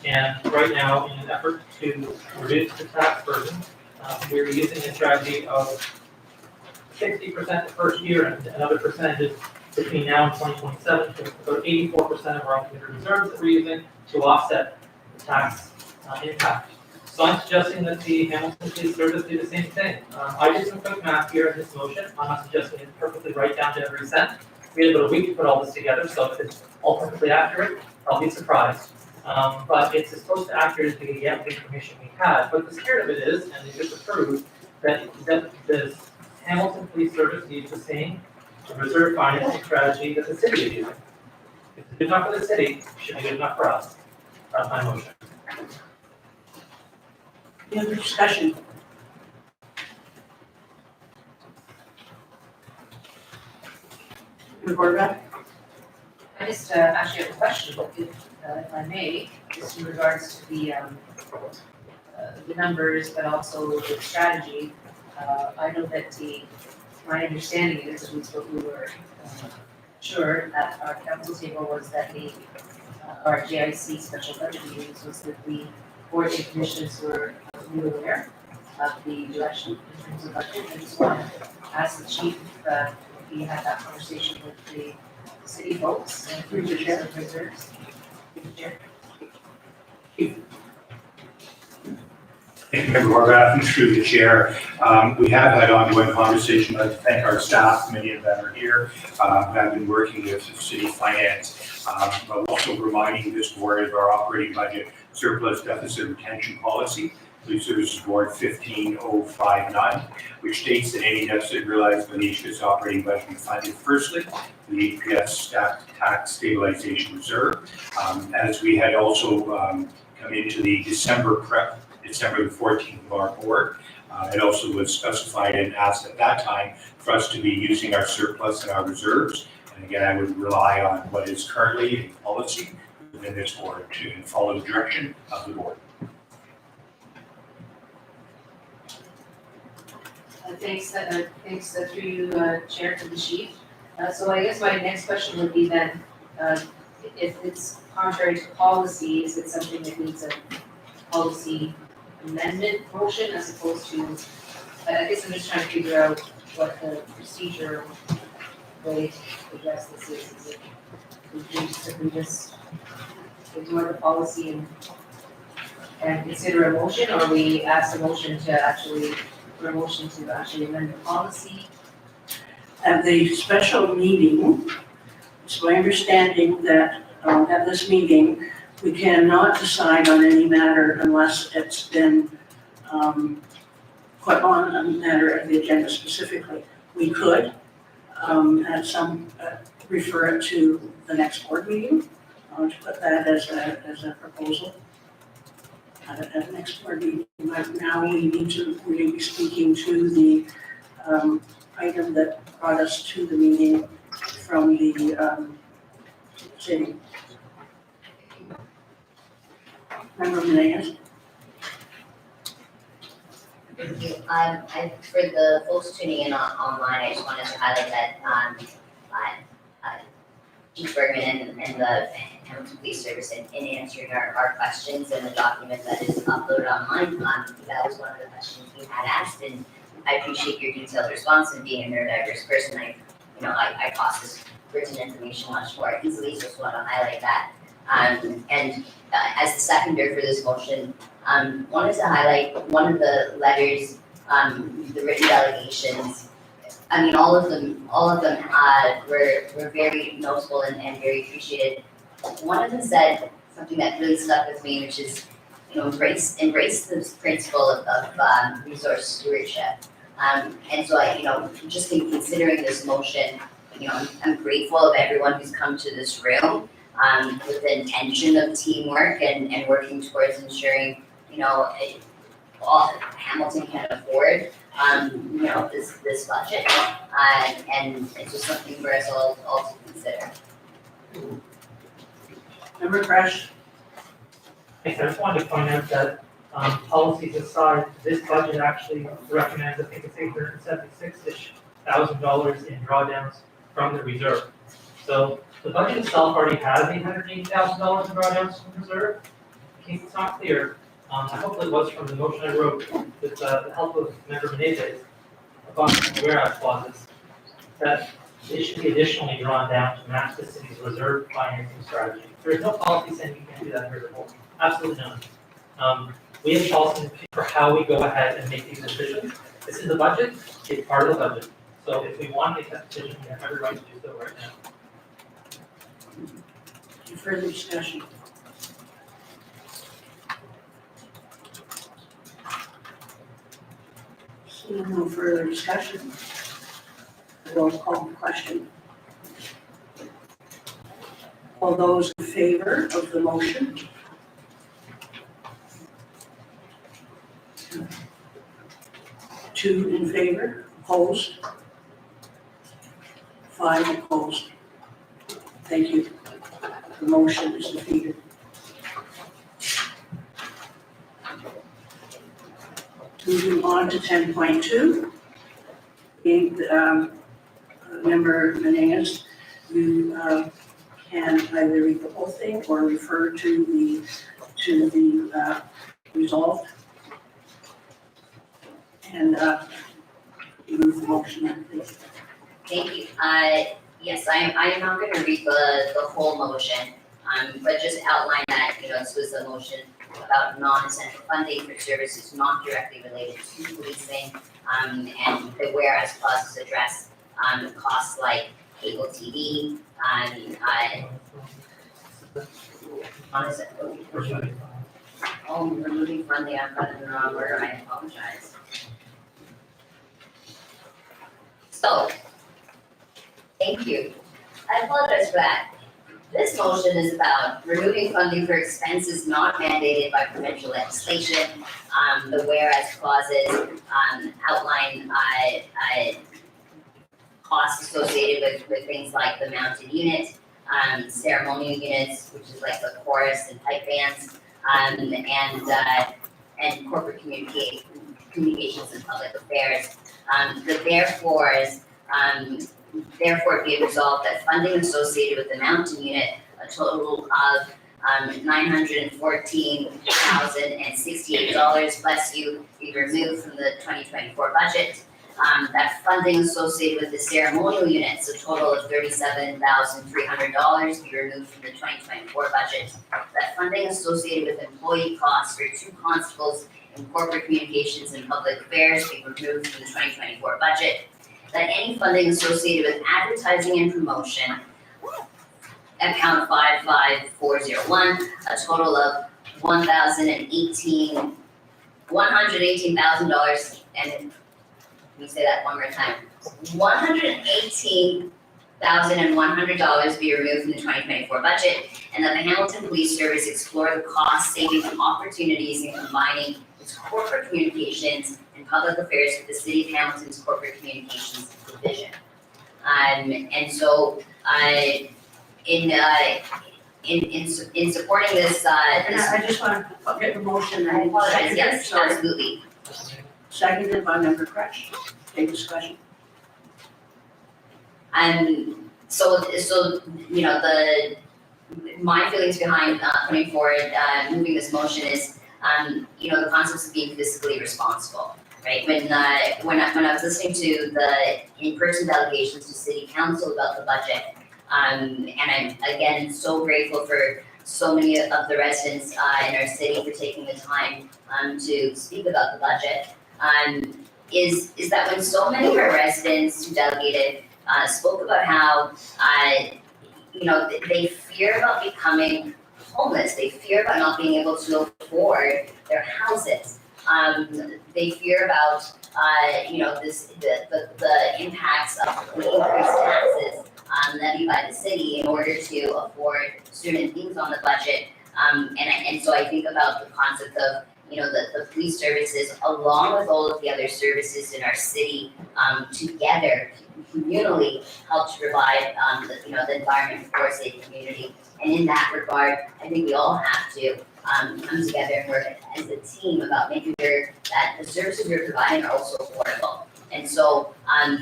And right now, in an effort to reduce the tax burden, we're using a strategy of 60% the first year and another percentage between now and 2027, so about 84% of our uncommitted reserves that we're using to offset the tax impact. So I'm suggesting that the Hamilton Police Service do the same thing. I did some quick math here in this motion. I'm not suggesting it's perfectly right down to every cent. We had about a week to put all this together, so if it's all perfectly accurate, I'll be surprised. But it's as close to accurate as we can get the information we had. But the spirit of it is, and they just approved, that the Hamilton Police Service needs the same reserve financing strategy that the city is using. If it's good enough for the city, it should be good enough for us. That's my motion. Any other discussion? Rebecca? I just actually have a question, if I may, just in regards to the numbers, but also the strategy. I know that my understanding is, at least what we were sure at our council table, was that our GIC special budget meetings was that the board and commissions were aware of the direction in terms of budget. I just want to ask the chief if he had that conversation with the city folks and through the chair of reserves. Thank you, Member Horvath, through the chair. We have had ongoing conversation. I'd like to thank our staff, many of them are here, who have been working with city finance, but also reminding this board of our operating budget surplus deficit retention policy, Police Services Board 15059, which states that any deficit realized by the HPS operating budget be funded firstly, the HPS tax stabilization reserve. As we had also come into the December the 14th of our board. It also was specified and asked at that time for us to be using our surplus and our reserves. And again, I would rely on what is currently a policy within this board to follow the direction of the board. Thanks through you, Chair, to the chief. So I guess my next question would be then, if it's contrary to policy, is it something that needs a policy amendment motion as opposed to, I guess I'm just trying to figure out what the procedure way to address this is. Is it, would we just ignore the policy and consider a motion, or we ask a motion to actually amend the policy? At the special meeting, it's my understanding that at this meeting, we cannot decide on any matter unless it's been put on a matter of the agenda specifically. We could refer it to the next board meeting, to put that as a proposal at the next board meeting. But now we need to really be speaking to the item that brought us to the meeting from the city. Member Menegas? Thank you. For the folks tuning in online, I just wanted to highlight that Chief Bergman and the Hamilton Police Service in answering our questions and the document that is uploaded online, that was one of the questions we had asked, and I appreciate your detailed response and being a neurodiverse person. I process written information much more easily, so just want to highlight that. As the seconder for this motion, wanted to highlight one of the letters, the written delegations. I mean, all of them were very notable and very appreciated. One of them said something that really stuck with me, which is, embrace the principle of resource stewardship. And so just in considering this motion, I'm grateful of everyone who's come to this room with the intention of teamwork and working towards ensuring, all Hamilton can afford, this budget. And it's just something for us all to consider. Member Fresh? I just wanted to point out that policies aside, this budget actually recommends, I think it's $876-ish thousand in drawdowns from the reserve. So the budget itself already has $880,000 in drawdowns from reserve. In case it's not clear, hopefully it was from the motion I wrote with the help of Member Menezes upon whereas clauses, that it should be additionally drawn down to match the city's reserve financing strategy. There is no policy saying you can't do that here at home. Absolutely none. We have policy for how we go ahead and make these decisions. This is the budget, it's part of the budget. So if we want to make that decision, we have every right to do so right now. Any further discussion? Seeing no further discussion, I will call the question. All those in favor of the motion? Two in favor, opposed? 5 opposed. Thank you. The motion is defeated. Moving on to 10.2. Member Menegas, you can either read the whole thing or refer to the resolved. And move the motion, please. Thank you. Yes, I am not going to read the whole motion, but just outline that, this was a motion about non-essential funding for services not directly related to policing. And the whereas clauses address costs like cable TV, oh, removing funding, I've got it in the wrong order, I apologize. So, thank you. I apologize for that. This motion is about removing funding for expenses not mandated by provincial legislation. The whereas clauses outline costs associated with things like the mounted unit, ceremonial units, which is like the chorus and pipe bands, and corporate communications and public affairs. The therefores, therefore be it resolved that funding associated with the mountain unit, a total of $914,068, bless you, be removed from the 2024 budget. That funding associated with the ceremonial units, a total of $37,300, be removed from the 2024 budget. That funding associated with employee costs for 2 constables in corporate communications and public affairs be removed from the 2024 budget. That any funding associated with advertising and promotion, account 55401, a total of $118,000, and let me say that one more time, $118,100 be removed from the 2024 budget, and that the Hamilton Police Service explore the cost-saving opportunities in combining its corporate communications and public affairs with the City of Hamilton's corporate communications division. And so, in supporting this, And I just want to get the motion I and apologize, yes, sorry. absolutely. Seconded by member Crush. Any discussion? So, you know, my feelings behind putting forward, moving this motion is, you know, the concepts of being fiscally responsible, right? When I was listening to the in-person delegations to City Council about the budget, and I'm again so grateful for so many of the residents in our city for taking the time to speak about the budget, is that when so many of our residents who delegated spoke about how, you know, they fear about becoming homeless, they fear about not being able to afford their houses. They fear about, you know, the impacts of the increased taxes levied by the city in order to afford certain things on the budget. And so I think about the concept of, you know, the police services, along with all of the other services in our city, together, communally, help to provide, you know, the environment for a safe community. And in that regard, I think we all have to come together and work as a team about making sure that the services we're providing are also affordable. And so,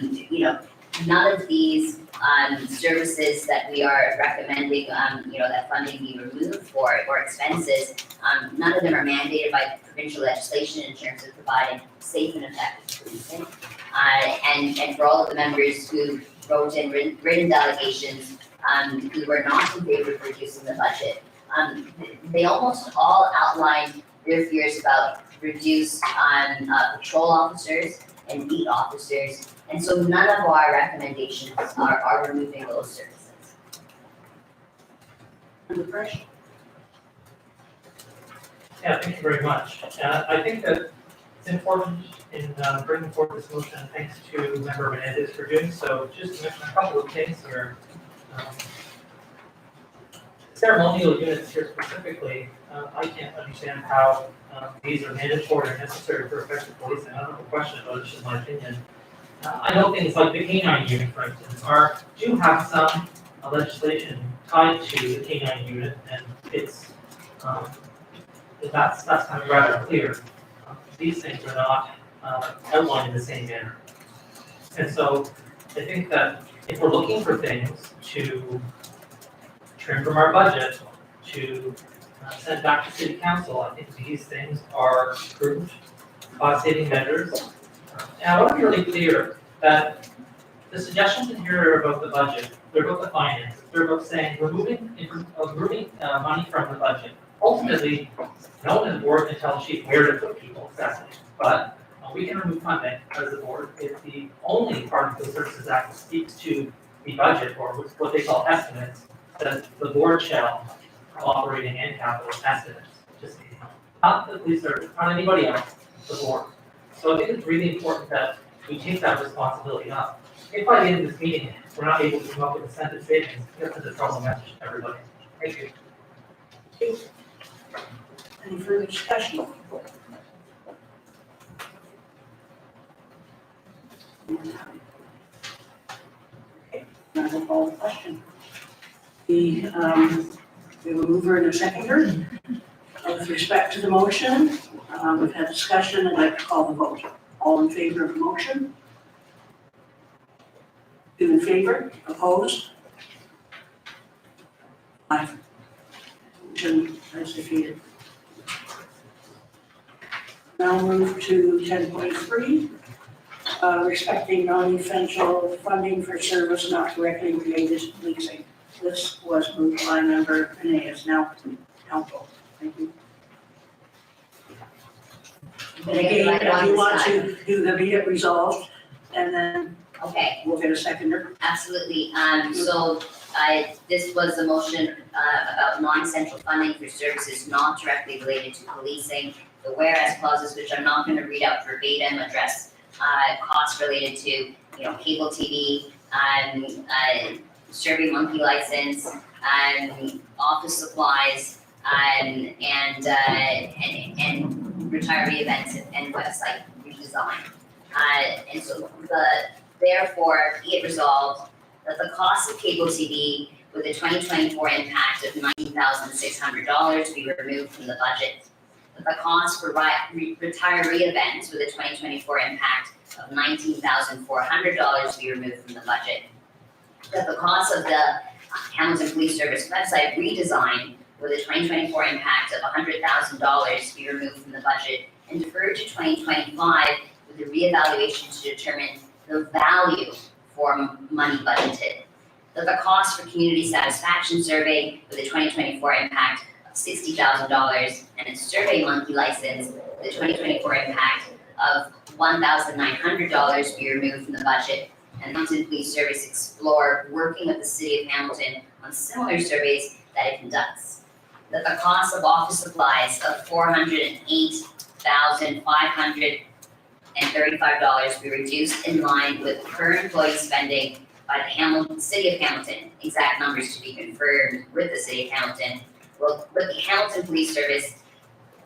you know, none of these services that we are recommending, you know, that funding be removed for or expenses, none of them are mandated by provincial legislation in terms of providing safe and effective policing. And for all of the members who wrote in written delegations, who were not in favor of reducing the budget, they almost all outlined their fears about reduced patrol officers and beat officers. And so none of our recommendations are removing those services. Member Crush? Yeah, thank you very much. I think that it's important in bringing forward this motion, thanks to Member Menendez for doing so. Just to mention a couple of things here. Ceremonial units here specifically, I can't understand how these are mandatory or necessary for effective policing. I don't have a question about it, it's just my opinion. I know things like the canine unit, for instance, do have some legislation tied to the canine unit, and it's that's kind of rather clear. These things are not outlined in the same manner, and so I think that if we're looking for things to trim from our budget to send back to City Council, I think these things are prudent cost-saving measures. And I want to be really clear that the suggestions in here are about the budget, they're about the finances, they're about saying removing money from the budget ultimately, no one in the board can tell the chief where to put people exactly, but we can remove funding as a board if the only part of the Services Act speaks to the budget or what they call estimates, that the board shall have operating and capital estimates, just not the police service, not anybody else, the board. So I think it's really important that we take that responsibility up. If by the end of this meeting, we're not able to come up with a sentence statement, that's a trouble message to everybody. Thank you. Any further discussion? Okay, now we'll call the question. We have a mover and a seconder. With respect to the motion, we've had discussion, I'd like to call the vote. All in favor of the motion? Two in favor, opposed? 5. Motion is defeated. Now move to 10.3, respecting non-essential funding for service not directly related to policing. This was moved by member Anais, now council. Thank you. And again, if you want to do the be it resolved, and then Okay, we'll get a seconder. absolutely. So this was a motion about non-essential funding for services not directly related to policing. The whereas clauses, which I'm not going to read out verbatim, address costs related to, cable TV, survey monkey license, office supplies, and retiree events and website redesign. And so therefore, be it resolved that the cost of cable TV with a 2024 impact of $19,600 be removed from the budget. That the cost for retiree events with a 2024 impact of $19,400 be removed from the budget. That the cost of the Hamilton Police Service website redesign with a 2024 impact of $100,000 be removed from the budget and deferred to 2025 with a reevaluation to determine the value for money budgeted. That the cost for community satisfaction survey with a 2024 impact of $60,000 and a survey monkey license with a 2024 impact of $1,900 be removed from the budget, and Hamilton Police Service explore working with the City of Hamilton on similar surveys that it conducts. That the cost of office supplies of $408,535 be reduced in line with per employee spending by the City of Hamilton. Exact numbers to be confirmed with the City of Hamilton. Well, with the Hamilton Police Service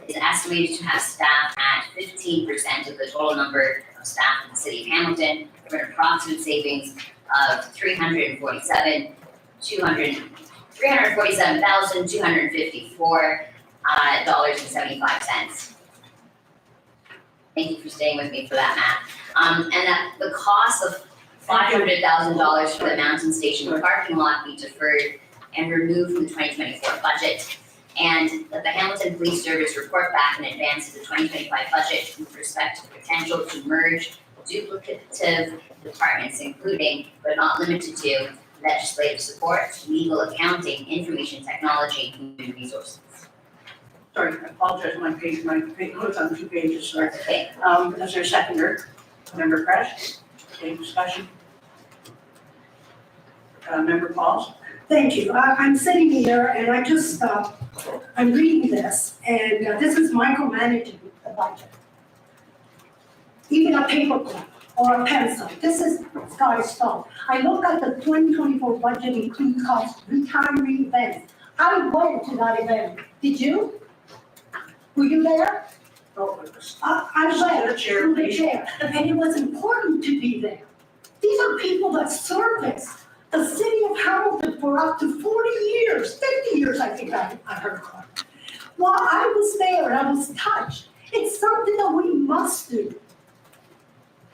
is estimated to have staff at 15% of the total number of staff in the City of Hamilton, for an approximate savings of $347,254.75. Thank you for staying with me for that math. And that the cost of $500,000 for the Mountain Station parking lot be deferred and removed from the 2024 budget. And that the Hamilton Police Service report back in advance of the 2025 budget with respect to the potential to merge duplicative departments, including but not limited to legislative support, legal, accounting, information technology, and human resources. Sorry, I apologize, my page was on 2 pages, sorry. Okay. Is there a seconder? Member Crash? Any discussion? Member Pauls? Thank you. I'm sitting here and I just, I'm reading this and this is micromanaging the budget. Even a paperclip or a pencil, this is Scott's fault. I look at the 2024 budget includes cost retiree events. I went to that event. Did you? Were you there? I went the to the chair, and it was important to be there. These are people that service the city of Hamilton for up to 40 years, 50 years, I think I heard. While I was there, I was touched. It's something that we must do.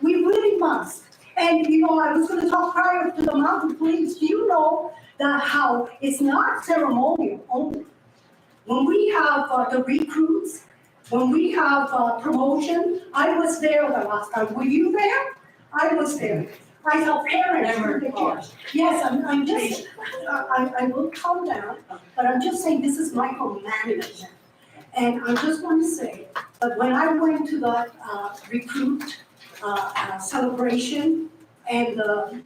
We really must. And, I was going to talk prior to the mountain police. Do you know that how it's not ceremonial only? When we have the recruits, when we have promotion, I was there the last time. Were you there? I was there. I tell parents, Member the Paul. yes, I'm just, I will calm down, but I'm just saying this is micromanagement. And I just want to say, that when I went to the recruit celebration and the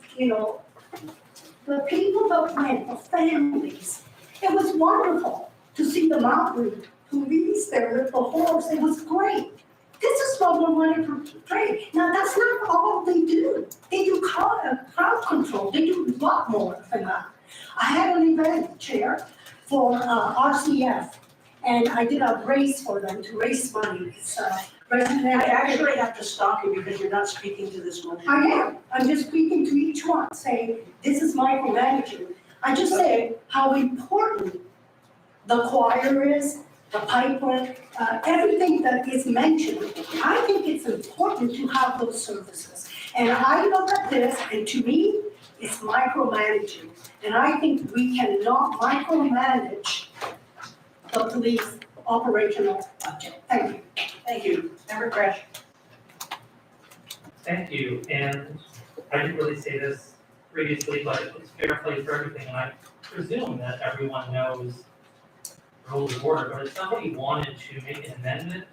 people that went, the families, it was wonderful to see the mountain police there with the horse, it was great. This is what we wanted to portray. Now, that's not all they do. They do crowd control, they do a lot more than that. I had an event chair for RCF, and I did a race for them to raise money. It's I actually have to stop you because you're not speaking to this motion. I am, I'm just speaking to each one, saying, this is micromanaging. I just say how important the choir is, the pipeline, everything that is mentioned. I think it's important to have those services. And I look at this, and to me, it's micromanaging. And I think we cannot micromanage the police operational budget. Thank you. Thank you. Member Crash. Thank you, and I didn't really say this previously, but it's fair play for everything, and I presume that everyone knows rules of order, but if somebody wanted to make an amendment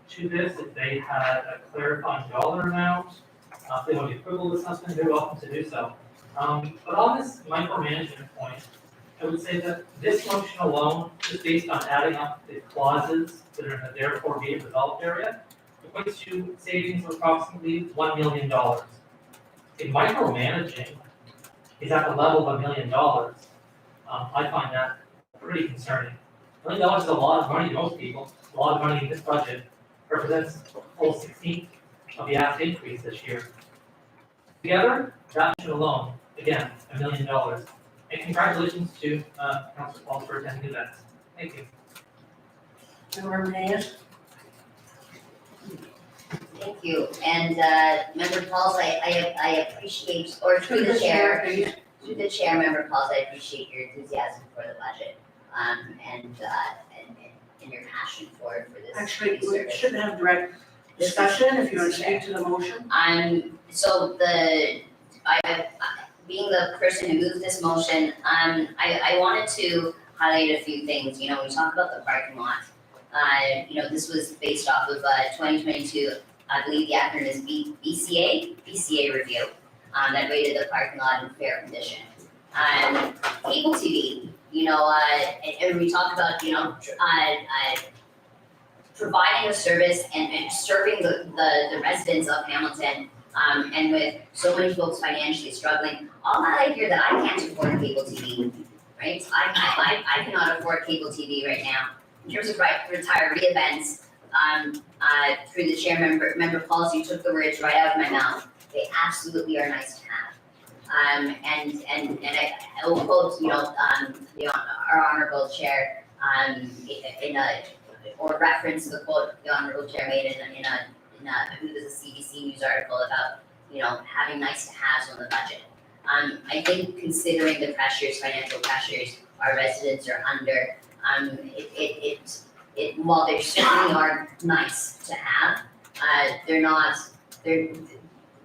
to this, if they had a clarifying dollar amount, if they want to quibble with something, they're welcome to do so. But on this micromanagement point, I would say that this motion alone, just based on adding up the clauses that are in the therefore be it resolved area, equates to savings of approximately $1 million. If micromanaging is at the level of $1 million, I find that pretty concerning. $1 million is a lot of money to most people. A lot of money in this budget represents a full 16th of the asked increase this year. Together, that motion alone, again, $1 million. And congratulations to Councilor Paul for attending the event. Thank you. Member Mays. Thank you, and Member Pauls, I appreciate, or through the chair, Member Pauls, I appreciate your enthusiasm for the budget, and your passion for this. Actually, we shouldn't have direct discussion if you want to speak to the motion. So being the person who moved this motion, I wanted to highlight a few things. We talked about the parking lot. This was based off of 2022, I believe the acronym is BCA review, that rated the parking lot in fair condition. Cable TV, and we talked about, providing a service and serving the residents of Hamilton, and with so many folks financially struggling, all that I hear that I can't afford cable TV, right? I cannot afford cable TV right now. In terms of retiree events, through the chair member policy, you took the words right out of my mouth. They absolutely are nice to have. And I will quote, our honorable chair, or reference the quote the honorable chair made in a I believe it was a CBC news article about, having nice to haves on the budget. I think considering the financial pressures our residents are under, while they certainly are nice to have,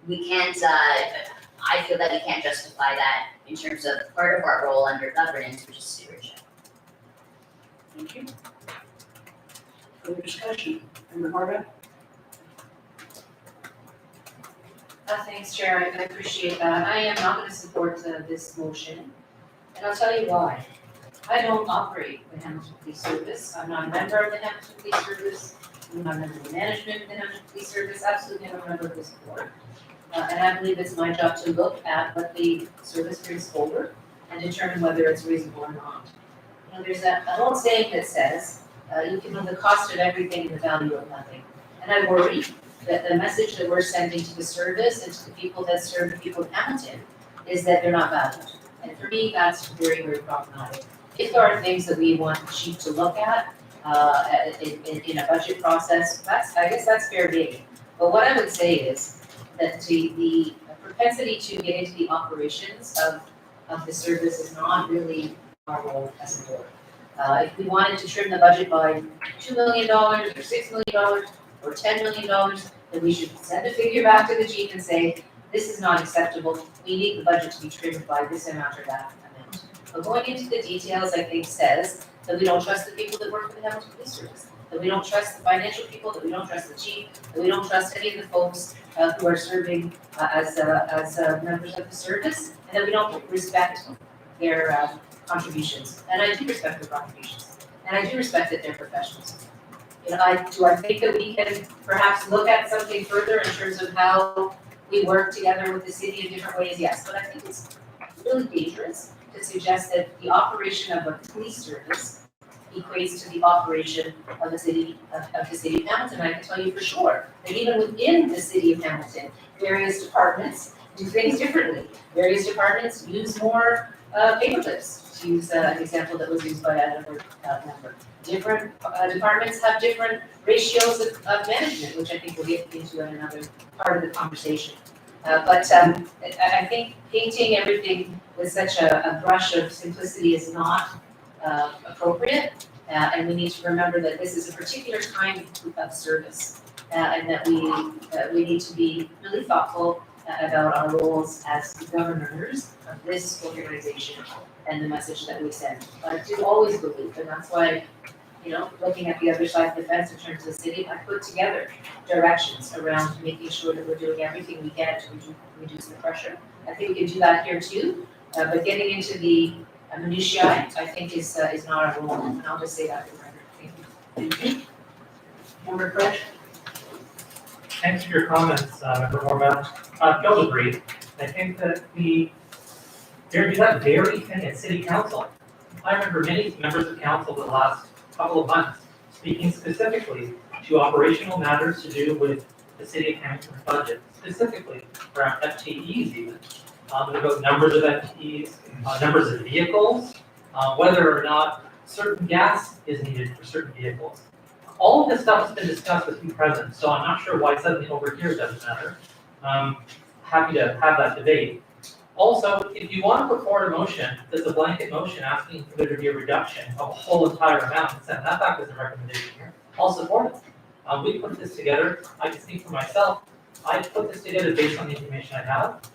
we can't, I feel that we can't justify that in terms of part of our role under governance, which is stewardship. Thank you. Further discussion, Member Horvath? Thanks, Chair, I appreciate that. I am not going to support this motion, and I'll tell you why. I don't operate the Hamilton Police Service. I'm not a member of the Hamilton Police Service. I'm not a member of the management of the Hamilton Police Service, absolutely not a member of this board. And I believe it's my job to look at what the service brings forward and determine whether it's reasonable or not. There's an old saying that says, you can know the cost of everything and the value of nothing. And I worry that the message that we're sending to the service and to the people that serve the people of Hamilton is that they're not valued. And for me, that's very, very problematic. If there are things that we want the chief to look at in a budget process, I guess that's fair game. But what I would say is that the propensity to get into the operations of the service is not really our role as a board. If we wanted to trim the budget by $2 million or $6 million or $10 million, then we should send a figure back to the chief and say, this is not acceptable, we need the budget to be trimmed by this amount or that amount. But going into the details, I think, says that we don't trust the people that work for the Hamilton Police Service, that we don't trust the financial people, that we don't trust the chief, that we don't trust any of the folks who are serving as members of the service, and that we don't respect their contributions. And I do respect their contributions, and I do respect that they're professionals. You know, do I think that we can perhaps look at something further in terms of how we work together with the city in different ways? Yes, but I think it's really dangerous to suggest that the operation of a police service equates to the operation of the city of Hamilton. I can tell you for sure that even within the city of Hamilton, various departments do things differently. Various departments use more paper clips, to use an example that was used by another member. Different departments have different ratios of management, which I think we'll get into in another part of the conversation. But I think painting everything with such a brush of simplicity is not appropriate. And we need to remember that this is a particular kind of service, and that we need to be really thoughtful about our roles as governors of this organization and the message that we send. But I do always believe, and that's why, you know, looking at the other side of the fence in terms of the city, I put together directions around making sure that we're doing everything we can to reduce the pressure. I think we can do that here too, but getting into the minutiae, I think is not our role, and I'll just say that for the record. Thank you. Member Fresh? Thanks for your comments, Member Horvath. Don't agree. I think that there do that very thing at City Council. I remember many members of council the last couple of months speaking specifically to operational matters to do with the City of Hamilton's budget, specifically around FTEs even, about numbers of FTEs, numbers of vehicles, whether or not certain gas is needed for certain vehicles. All of this stuff has been discussed with you present, so I'm not sure why suddenly over here it doesn't matter. Happy to have that debate. Also, if you want to put forward a motion that's a blanket motion asking for there to be a reduction of a whole entire amount and send that back as a recommendation here, I'll support it. We put this together, I can speak for myself, I put this together based on the information I have,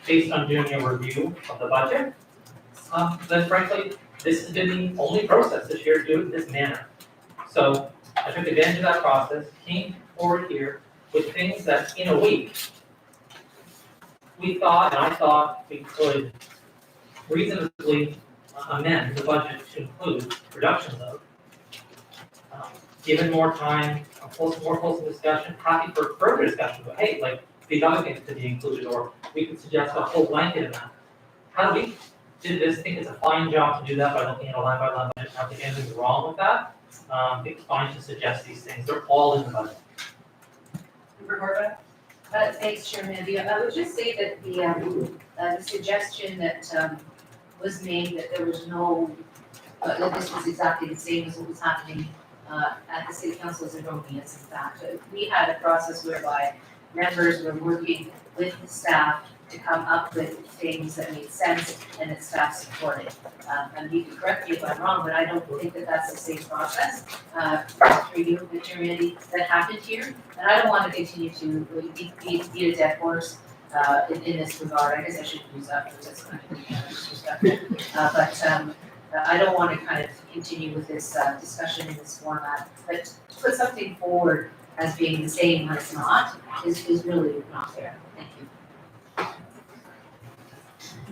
based on doing a review of the budget. Then frankly, this has been the only process this year to do it in this manner. So I took advantage of that process, came forward here with things that in a week, we thought, and I thought we could reasonably amend the budget to include reductions of. Given more time, more fulsome discussion, happy for further discussion, but hey, like, these other things could be included, or we could suggest a whole blanket amount. How do we do this? I think it's a fine job to do that by looking at a line by line budget. I don't think anything's wrong with that. I think it's fine to suggest these things. They're all in the budget. Member Horvath? Thanks, Chairman. I would just say that the suggestion that was made that there was no, that this was exactly the same as what was happening at the city council is erroneous. In fact, we had a process whereby members were working with the staff to come up with things that made sense and that staff supported. And you can correct me if I'm wrong, but I don't think that that's the same process for you, Mr. Randy, that happened here. And I don't want to continue to beat a dead horse in this regard. I guess I shouldn't use that because that's kind of disrespectful. But I don't want to kind of continue with this discussion in this format. But to put something forward as being the same when it's not is really not fair. Thank you.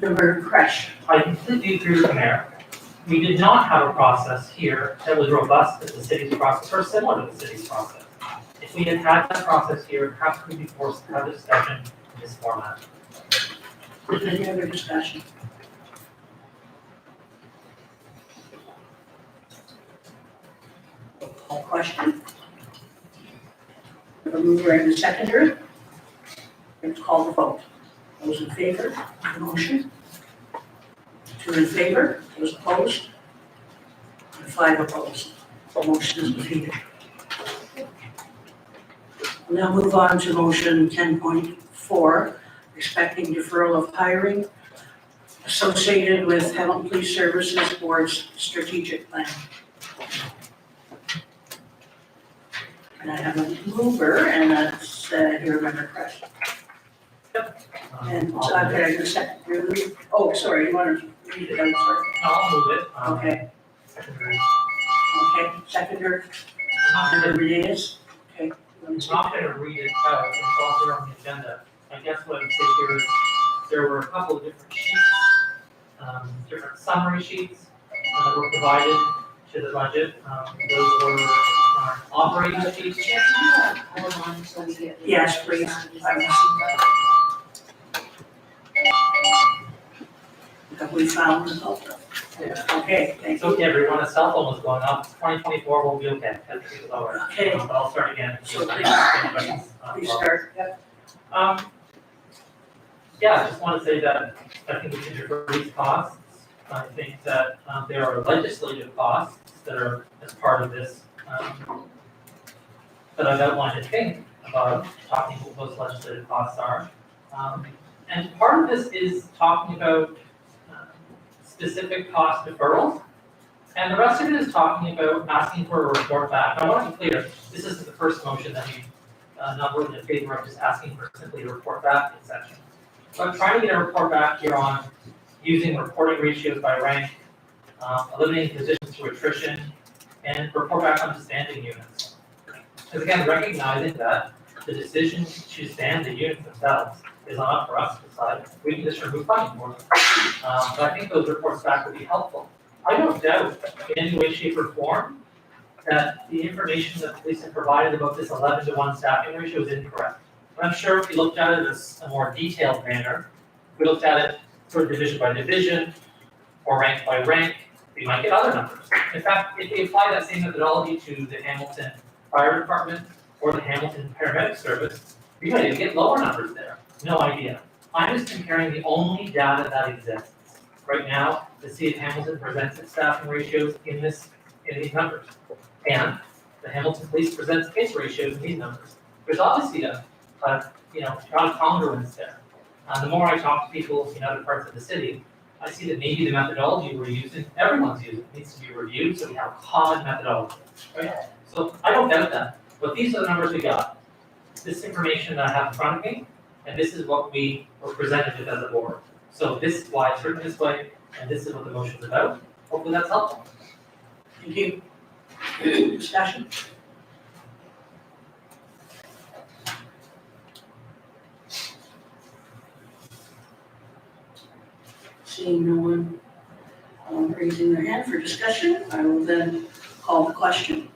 Member Fresh? I completely agree with the mayor. We did not have a process here that was robust as the city's process or similar to the city's process. If we had had that process here, perhaps we'd be forced to have a discussion in this format. Any other discussion? Call question? The mover and the seconder. Let's call the vote. Those in favor of the motion? 2 in favor, those opposed? And 5 opposed. The motion is defeated. We'll now move on to motion 10.4, respecting deferral of hiring associated with Hamilton Police Services Board's strategic plan. And I have a mover, and that's here, Member Fresh. Yep. And okay, the second, oh, sorry, you want to read it, I'm sorry. I'll move it. Okay, Secondary. okay, seconder, I'm not and gonna- Renee, okay. I'm not gonna read it out, it's also on the agenda. I guess what I would say here is, there were a couple of different sheets, different summary sheets that were provided to the budget. Those were operating sheets. Hold on until we get. Yes, please. Have we found the culprit? Okay, thank It's you. okay, everyone, a cell phone was going up, 2024 will be okay, that's pretty lower. Okay. But I'll start again. So please- Anybody's, Please start. Yep. Yeah, I just want to say that I think we should defer these costs. I think that there are legislative costs that are as part of this, that I've outlined to think about talking what those legislative costs are. And part of this is talking about specific cost deferrals. And the rest of it is talking about asking for a report back. I want to be clear, this isn't the first motion that we not voted in favor of, just asking for simply a report back in section. But trying to get a report back here on using reporting ratios by rank, eliminating positions through attrition, and report back on standing units. Because again, recognizing that the decision to stand the units themselves is not for us to decide. We can just remove funding for them. But I think those reports back would be helpful. I don't doubt in any way, shape, or form that the information that police have provided about this 11-to-1 staffing ratio is incorrect. But I'm sure if we looked at it as a more detailed manner, if we looked at it sort of division by division or rank by rank, we might get other numbers. In fact, if we apply that same methodology to the Hamilton Fire Department or the Hamilton Paramedic Service, we might even get lower numbers there. No idea. I'm just comparing the only data that exists. Right now, the city of Hamilton presents its staffing ratios in these numbers. And the Hamilton Police presents its ratios in these numbers. There's obviously a not a congruence there. The more I talk to people in other parts of the city, I see that maybe the methodology we're using, everyone's using, needs to be reviewed, so we have a common methodology, right? So I don't doubt that, but these are the numbers we got. This information that I have in front of me, and this is what we were presented with as a board. So this is why it's written this way, and this is what the motion's about. Hopefully that's helpful. Thank you. Discussion? Seeing no one raising their hand for discussion, I will then call the question.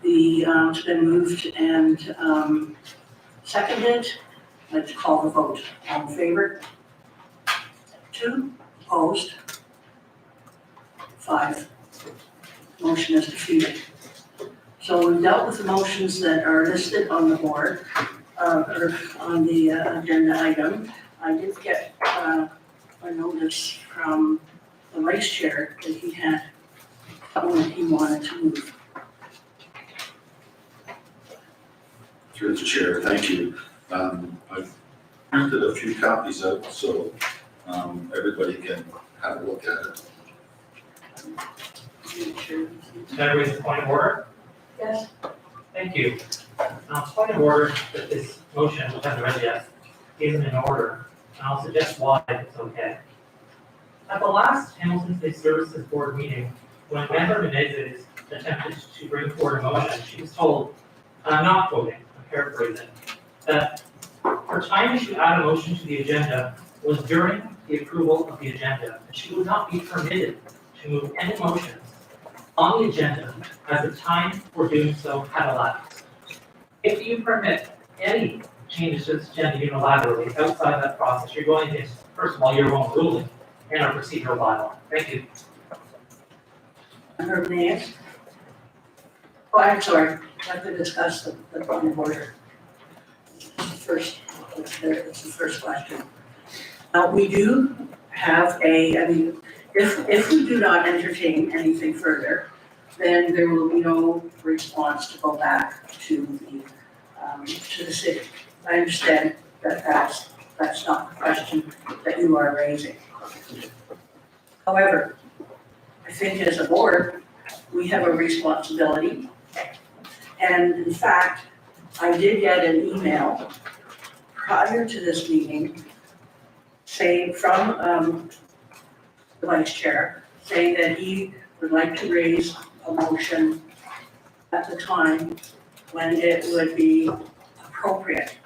It's been moved and seconded. Let's call the vote. All in favor? 2, opposed? 5. Motion is defeated. So we've dealt with the motions that are listed on the board, or on the agenda item. I did get a notice from the vice chair that he had something that he wanted to move. Through the chair, thank you. I've printed a few copies out so everybody can have a look at it. Can I raise a point of order? Yes. Thank you. Point of order that this motion, which I haven't read yet, isn't in order, and I'll suggest why it's okay. At the last Hamilton State Services Board meeting, when Member Menezes attempted to bring forward a motion, she was told, and I'm not quoting, I'm paraphrasing, that her time to add a motion to the agenda was during the approval of the agenda, and she would not be permitted to move any motions on the agenda as the time for doing so had elapsed. If you permit any changes to this agenda unilaterally outside that process, you're going against, first of all, your own ruling and our procedural bylaw. Thank you. Member Nays? Oh, I'm sorry, I'd like to discuss the point of order. First, it's the first question. We do have if we do not entertain anything further, then there will be no response to go back to the city. I understand that that's not the question that you are raising. However, I think as a board, we have a responsibility. And in fact, I did get an email prior to this meeting saying from, the vice chair, saying that he would like to raise a motion at the time when it would be appropriate.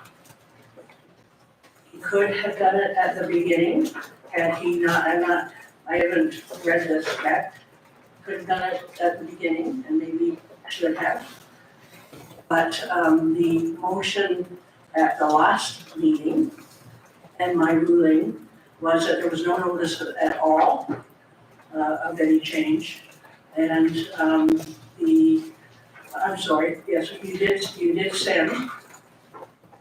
He could have done it at the beginning, had he not, I haven't read this yet. Could have done it at the beginning, and maybe should have. But, the motion at the last meeting and my ruling was that there was no notice at all, of any change. And, I'm sorry, yes, you did send,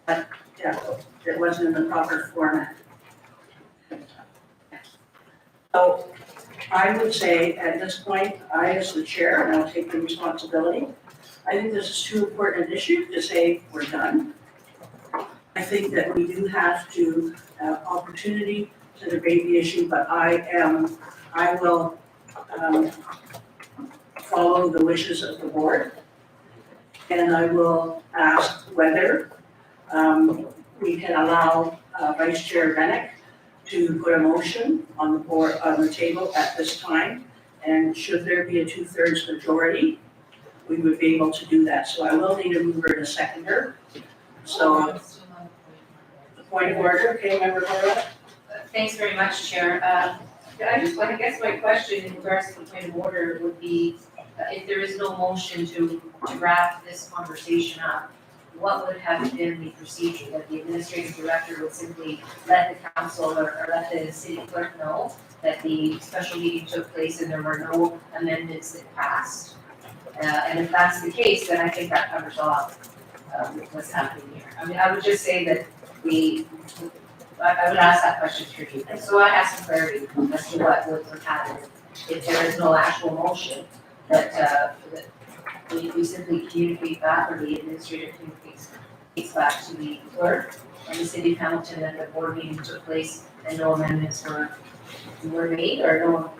but, yeah, it wasn't in the proper format. So I would say at this point, I as the chair, and I'll take the responsibility, I think this is too important an issue to say we're done. I think that we do have to have opportunity to debate the issue, but I will follow the wishes of the board. And I will ask whether we can allow Vice Chair Rennick to put a motion on the board, on the table at this time. And should there be a 2/3 majority, we would be able to do that. So I will need a mover and a seconder. So, the point of order, okay, Member Cora? Thanks very much, Chair. I guess my question in regards to the point of order would be, if there is no motion to wrap this conversation up, what would have been the procedure? That the administrative director would simply let the council or let the city clerk know that the special meeting took place and there were no amendments that passed? And if that's the case, then I think that covers off what's happening here. I mean, I would just say that I would ask that question to you. And so I have some clarity as to what would happen if there is no actual motion, that we simply communicate back, or the administrator communicates back to the clerk and the city of Hamilton that the board meeting took place and no amendments were made, or no,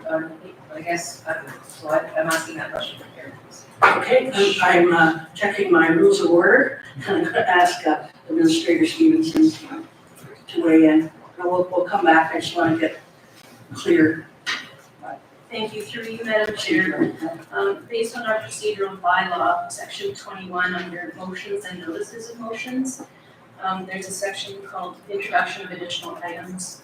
I guess, I don't know. So I'm asking that question for parents. Okay, I'm checking my rules of order, and I'm gonna ask Administrator Stevenson to weigh in. And we'll come back, I just wanna get clear. Thank you. Through you, Madam Chair. Based on our procedural bylaw, section 21, under motions and notices of motions, there's a section called introduction of additional items.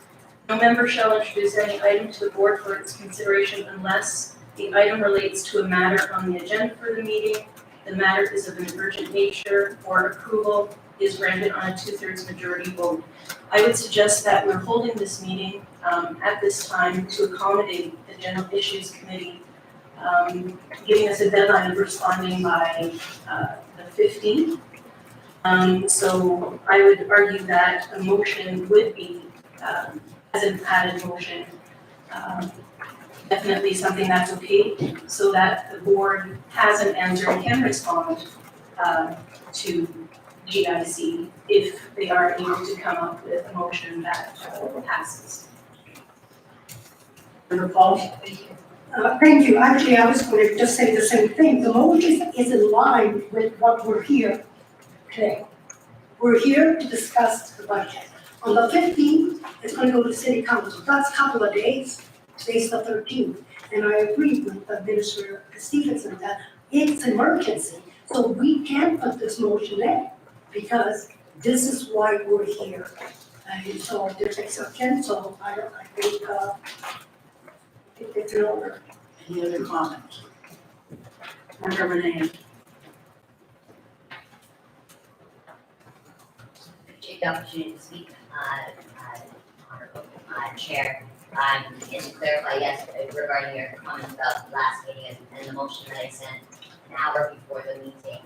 No member shall introduce any item to the board for its consideration unless the item relates to a matter on the agenda for the meeting, the matter is of an urgent nature, or approval is granted on a 2/3 majority vote. I would suggest that we're holding this meeting at this time to accommodate the General Issues Committee, giving us a deadline of responding by the 15th. So I would argue that a motion would be, as an added motion, definitely something that's okay, so that the board has an answer and can respond to GIC if they are able to come up with a motion that passes. Member Paul? Thank you. Actually, I was going to just say the same thing. The motion is in line with what we're here today. We're here to discuss the budget. On the 15th, it's going to go to City Council. That's a couple of days. Today's the 13th. And I agree with Administrator Stevenson that it's an emergency. So we can't put this motion in because this is why we're here. And so there's exception, so I think it's in order. Any other comments? Member Renee? Take the opportunity to speak, Honorable Chair. And to clarify, yes, regarding your comments about the last meeting and the motion that I sent an hour before the meeting.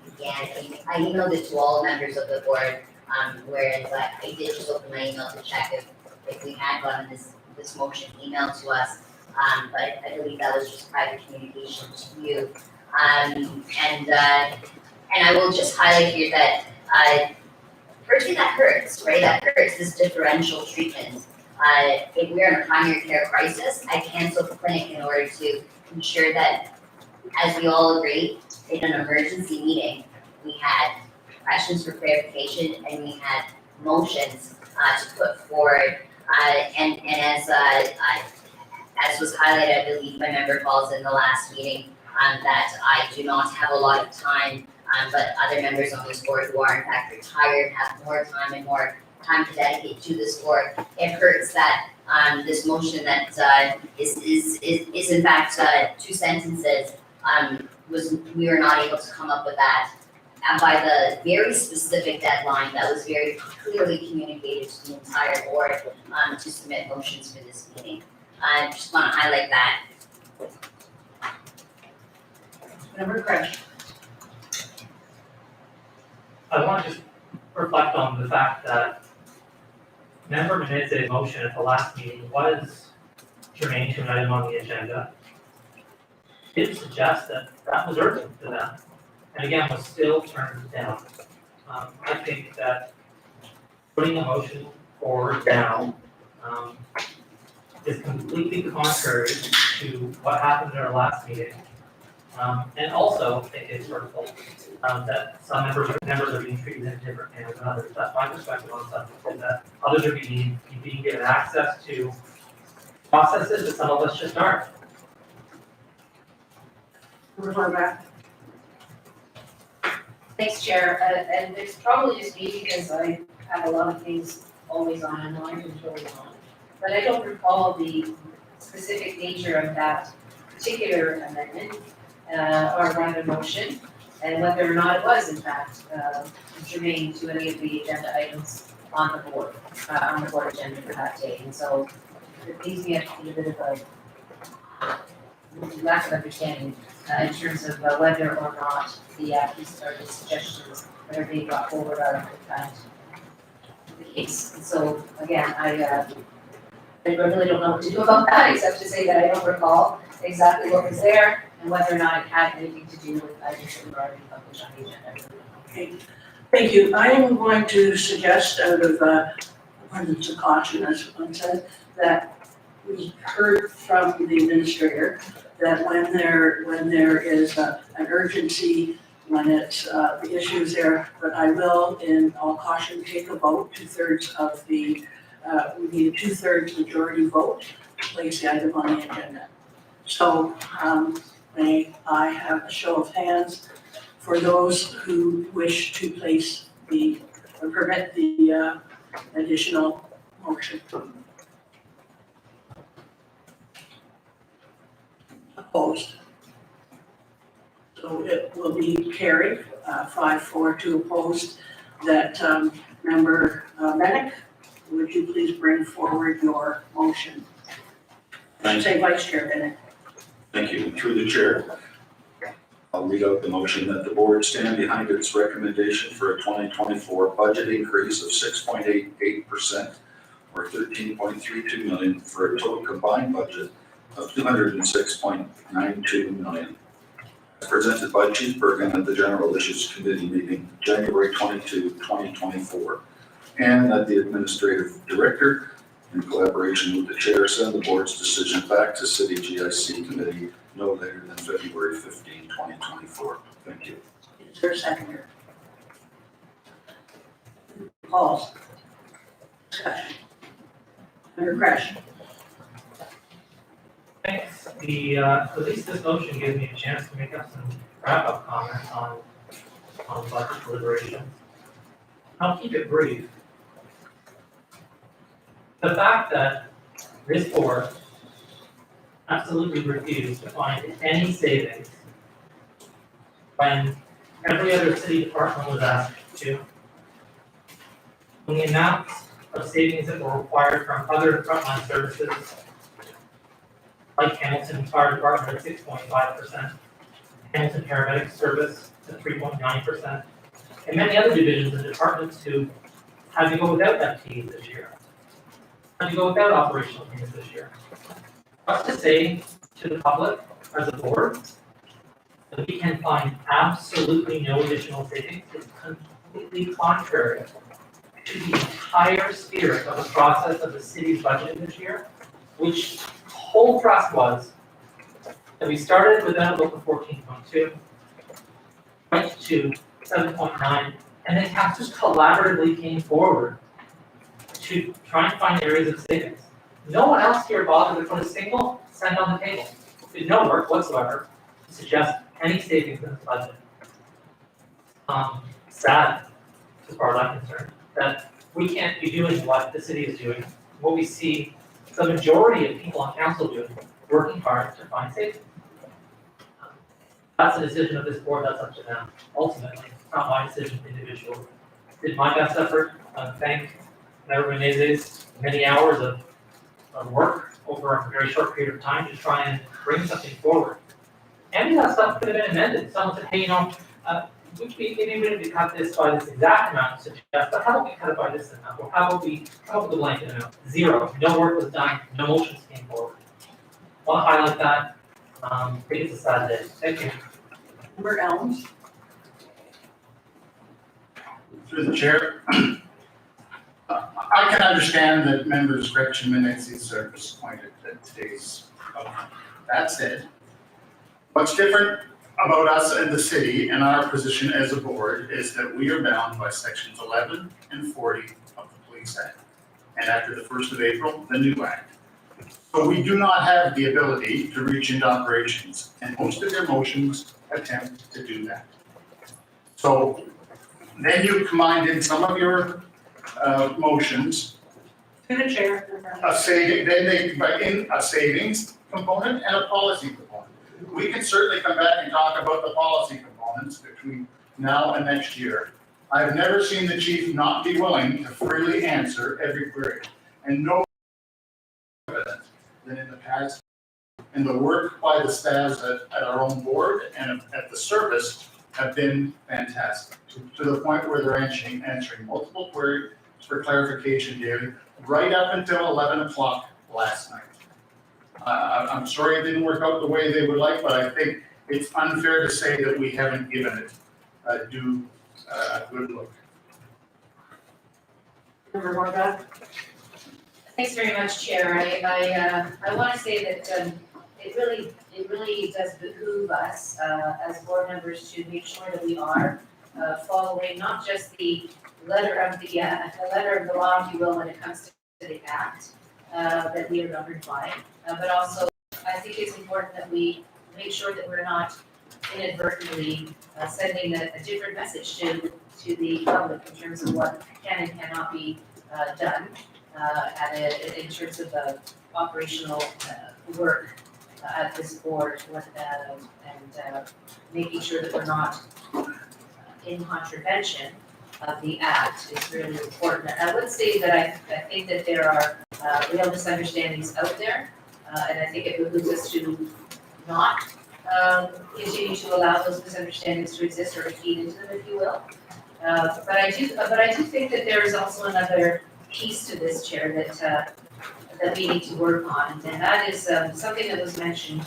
Again, I emailed it to all members of the board, whereas I did just open my email to check if we had gotten this motion emailed to us. But I believe that was just private communication to you. And I will just highlight here that firstly, that hurts, right? That hurts, this differential treatment. If we're in a primary care crisis, I canceled the clinic in order to ensure that, as we all agreed, in an emergency meeting, we had questions for clarification and we had motions to put forward And as was highlighted, I believe by member calls in the last meeting, that I do not have a lot of time, but other members on this board who are in fact retired have more time and more time to dedicate to this board. It hurts that this motion that is in fact 2 sentences, we were not able to come up with that. And by the very specific deadline that was very clearly communicated to the entire board to submit motions for this meeting. I just want to highlight that. Member Crash. I want to just reflect on the fact that Member Menezes' motion at the last meeting was germane to an item on the agenda. Didn't suggest that that was urgent to them, and again, was still turned down. I think that putting a motion forward now is completely contrary to what happened at our last meeting. And also, I think it's hurtful that some members are being treated in a different manner than others. That's my perspective on the subject, is that others are being given access to processes that some of us just aren't. Member Horvath. Thanks, Chair, and it's probably just me because I have a lot of things always on my mind and always on. But I don't recall the specific nature of that particular amendment, or rather motion, and whether or not it was in fact germane to any of the agenda items on the board agenda for that day. And so it leaves me a bit of a lack of understanding in terms of whether or not the or the suggestions that are being brought forward are in fact the case. And so again, I really don't know what to do about that, except to say that I don't recall exactly what was there and whether or not it had anything to do with items that were already published on the agenda. Okay, thank you. I am going to suggest out of abundance of caution, as one said, that we heard from the administrator that when there is an urgency, when it's the issues there, but I will, in all caution, take a vote, 2/3 of the, we need a 2/3 majority vote to place the item on the agenda. So, may I have a show of hands for those who wish to place or permit the additional motion? Opposed? So it will be carried, 5-4 to opposed, that member Bennett, would you please bring forward your motion? Say Vice Chair Bennett. Thank you. Through the chair, I'll read out the motion that the board stand behind its recommendation for a 2024 budget increase of 6.88% or $13.32 million for a total combined budget of $206.92 million. Presented by Chief Bergen at the General Issues Committee meeting, January 22, 2024. And that the Administrative Director, in collaboration with the Chair, send the board's decision back to City GIC Committee no later than February 15, 2024. Thank you. Is there a seconder? Calls. Discussion. Member Crash. Thanks. At least this motion gives me a chance to make up some wrap-up comments on budget deliberations. I'll keep it brief. The fact that this board absolutely refused to find any savings when every other city department was asked to, when the amounts of savings that were required from other frontline services, like Hamilton Fire Department at 6.5%, Hamilton Paramedic Service at 3.9%, and many other divisions and departments who had to go without FTEs this year, had to go without operational teams this year. What's to say to the public as a board that we can find absolutely no additional savings is completely contrary to the entire spirit of the process of the city's budget this year, which whole thrust was that we started with an outlook of 14.2, went to 7.9, and then councils collaboratively came forward to try and find areas of savings. No one else here bothered to put a single cent on the table. Did no work whatsoever to suggest any savings in this budget. Sad, as far as I'm concerned, that we can't be doing what the city is doing, what we see the majority of people on council doing, working hard to find savings. That's a decision of this board, that's up to them, ultimately, it's not my decision individually. Did my best effort, thank Mayor Menezes, many hours of work over a very short period of time to try and bring something forward. And that stuff could have been amended, someone said, hey, maybe we need to cut this by this exact amount, suggest, but how about we cut it by this amount, or how about we come up with a blanket amount? Zero, no work was done, no motions came forward. I want to highlight that, I think it's a sad day, thank you. Member Elms? Through the chair. I can understand that members Gretchen Menezes are disappointed at today's outcome. That said, what's different about us and the city and our position as a board is that we are bound by sections 11 and 40 of the Police Act. And after the 1st of April, the new act. So we do not have the ability to reach into operations, and most of their motions attempt to do that. So then you combined in some of your motions, To the chair. a saving, then they, but in a savings component and a policy component. We can certainly come back and talk about the policy components between now and next year. I've never seen the chief not be willing to freely answer every query, and no evidence than in the past. And the work by the staffs at our own board and at the service have been fantastic, to the point where they're answering multiple queries for clarification daily, right up until 11 o'clock last night. I'm sorry it didn't work out the way they would like, but I think it's unfair to say that we haven't given it a good look. Member Horvath? Thanks very much, Chair. I want to say that it really does behoove us as board members to make sure that we are following not just the letter of the law, if you will, when it comes to the act that we are governed by, but also I think it's important that we make sure that we're not inadvertently sending a different message to the public in terms of what can and cannot be done in terms of the operational work at this board and making sure that we're not in contravention of the act is really important. I would say that I think that there are real misunderstandings out there, and I think it behooves us to not continue to allow those misunderstandings to exist or to feed into them, if you will. But I do think that there is also another piece to this, Chair, that we need to work on, and that is something that was mentioned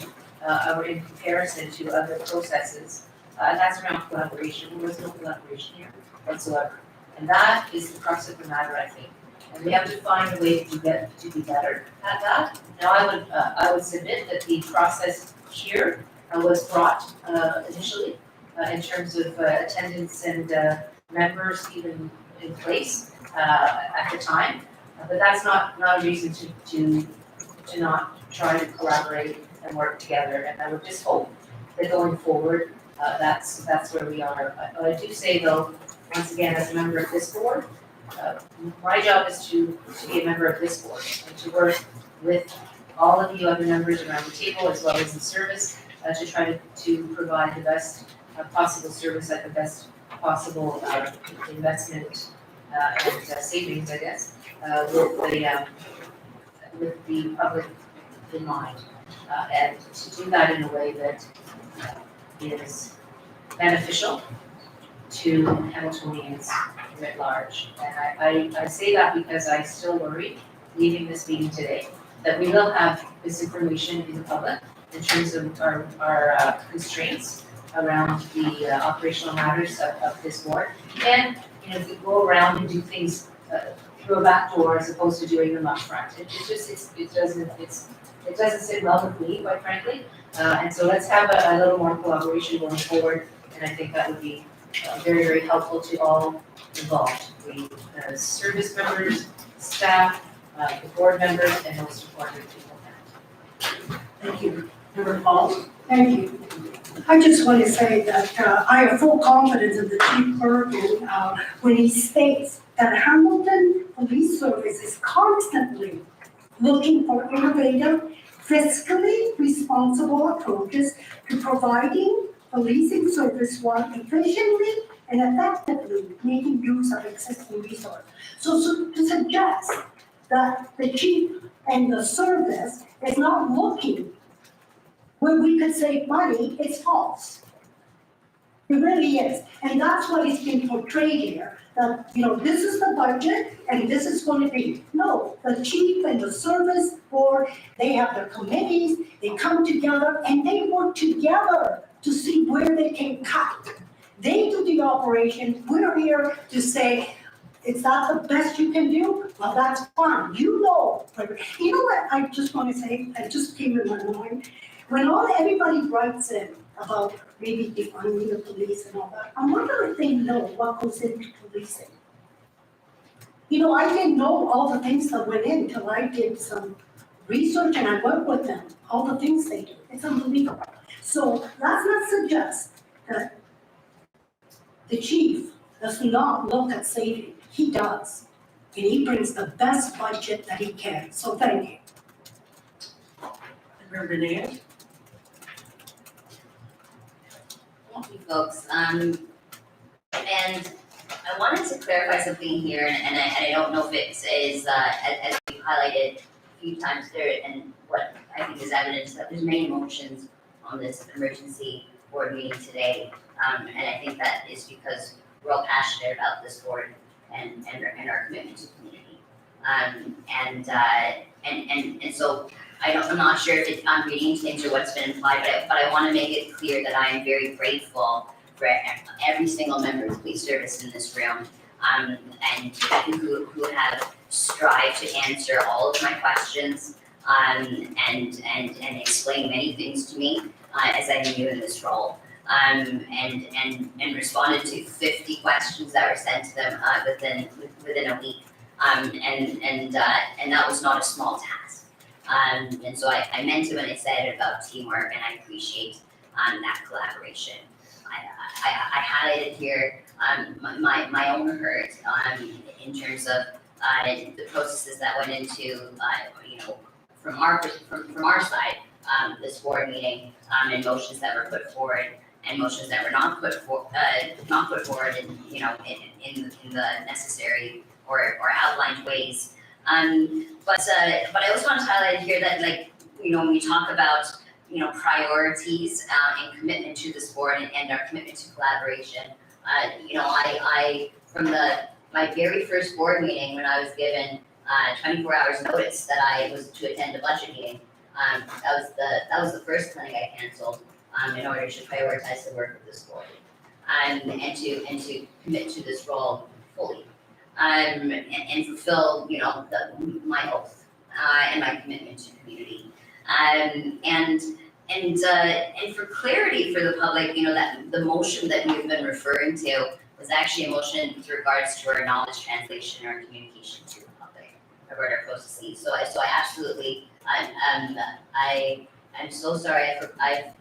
in comparison to other processes, and that's around collaboration. There was no collaboration here whatsoever, and that is the crux of the matter, I think. And we have to find a way to be better at that. Now, I would submit that the process here was brought initially in terms of attendance and members even in place at the time, but that's not a reason to not try to collaborate and work together. And I would just hope that going forward, that's where we are. I do say though, once again, as a member of this board, my job is to be a member of this board and to work with all of you other members around the table as well as the service to try to provide the best possible service at the best possible investment and savings, I guess, with the public in mind, and to do that in a way that is beneficial to Hamiltonians writ large. And I say that because I still worry, leaving this meeting today, that we will have this information in the public in terms of our constraints around the operational matters of this board. And, if we go around and do things through a back door as opposed to doing them up front, it doesn't sit well with me, quite frankly. And so let's have a little more collaboration going forward, and I think that would be very, very helpful to all involved. We have service members, staff, the board members, and most importantly, people. Thank you. Member Paul? Thank you. I just want to say that I have full confidence in the Chief Bergen when he states that Hamilton Police Service is constantly looking for innovative, fiscally responsible approaches to providing policing service while efficiently and effectively making use of existing resources. So to suggest that the chief and the service is not looking where we could save money, it's false. It really is. And that's what is being portrayed here, that, this is the budget and this is going to be. No, the chief and the service board, they have their committees, they come together and they work together to see where they can cut. They do the operation, we're here to say, is that the best you can do? Well, that's fine, you know. You know what I just want to say, it just came in my mind. When everybody writes in about maybe defining the police and all that, I wonder if they know what goes into policing. I didn't know all the things that went in until I did some research and I worked with them, all the things they do. It's unbelievable. So let's not suggest that the chief does not look at saving. He does. And he brings the best budget that he can. So thank you. Member Nair? Thank you, folks. And I wanted to clarify something here, and I don't know if it is, as you highlighted a few times there, and what I think is evidence that there's many motions on this emergency board meeting today. And I think that is because we're all passionate about this board and our commitment to the community. And so I'm not sure if I'm reading things or what's been implied, but I want to make it clear that I am very grateful for every single member of the police service in this room, and who have strived to answer all of my questions, and explain many things to me as I'm new in this role, and responded to 50 questions that were sent to them within a week, and that was not a small task. And so I meant it when I said about teamwork, and I appreciate that collaboration. I highlighted here my own hurt in terms of the processes that went into from our side this board meeting, and motions that were put forward and motions that were not put forward in the necessary or outlined ways. But I also want to highlight here that when we talk about priorities and commitment to this board and our commitment to collaboration, I from my very first board meeting when I was given 24 hours notice that I was to attend a budget meeting, that was the first clinic I canceled in order to prioritize the work of this board and to commit to this role fully. And fulfill, my oath and my commitment to community. And for clarity for the public, that the motion that we've been referring to was actually a motion with regards to our knowledge translation or communication to the public about our processes. So I absolutely, I'm so sorry. I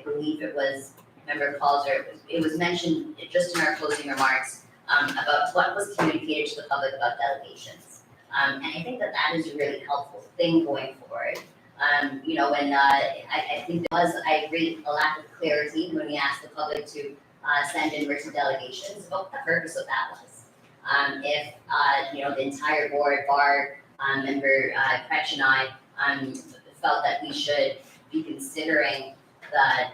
believe it was member calls, or it was mentioned just in our closing remarks. About what was communicated to the public about delegations. And I think that is a really helpful thing going forward. When I think I agree, a lack of clarity when we asked the public to send in written delegations about what the purpose of that was. If the entire board, bar member Kretsch and I, felt that we should be considering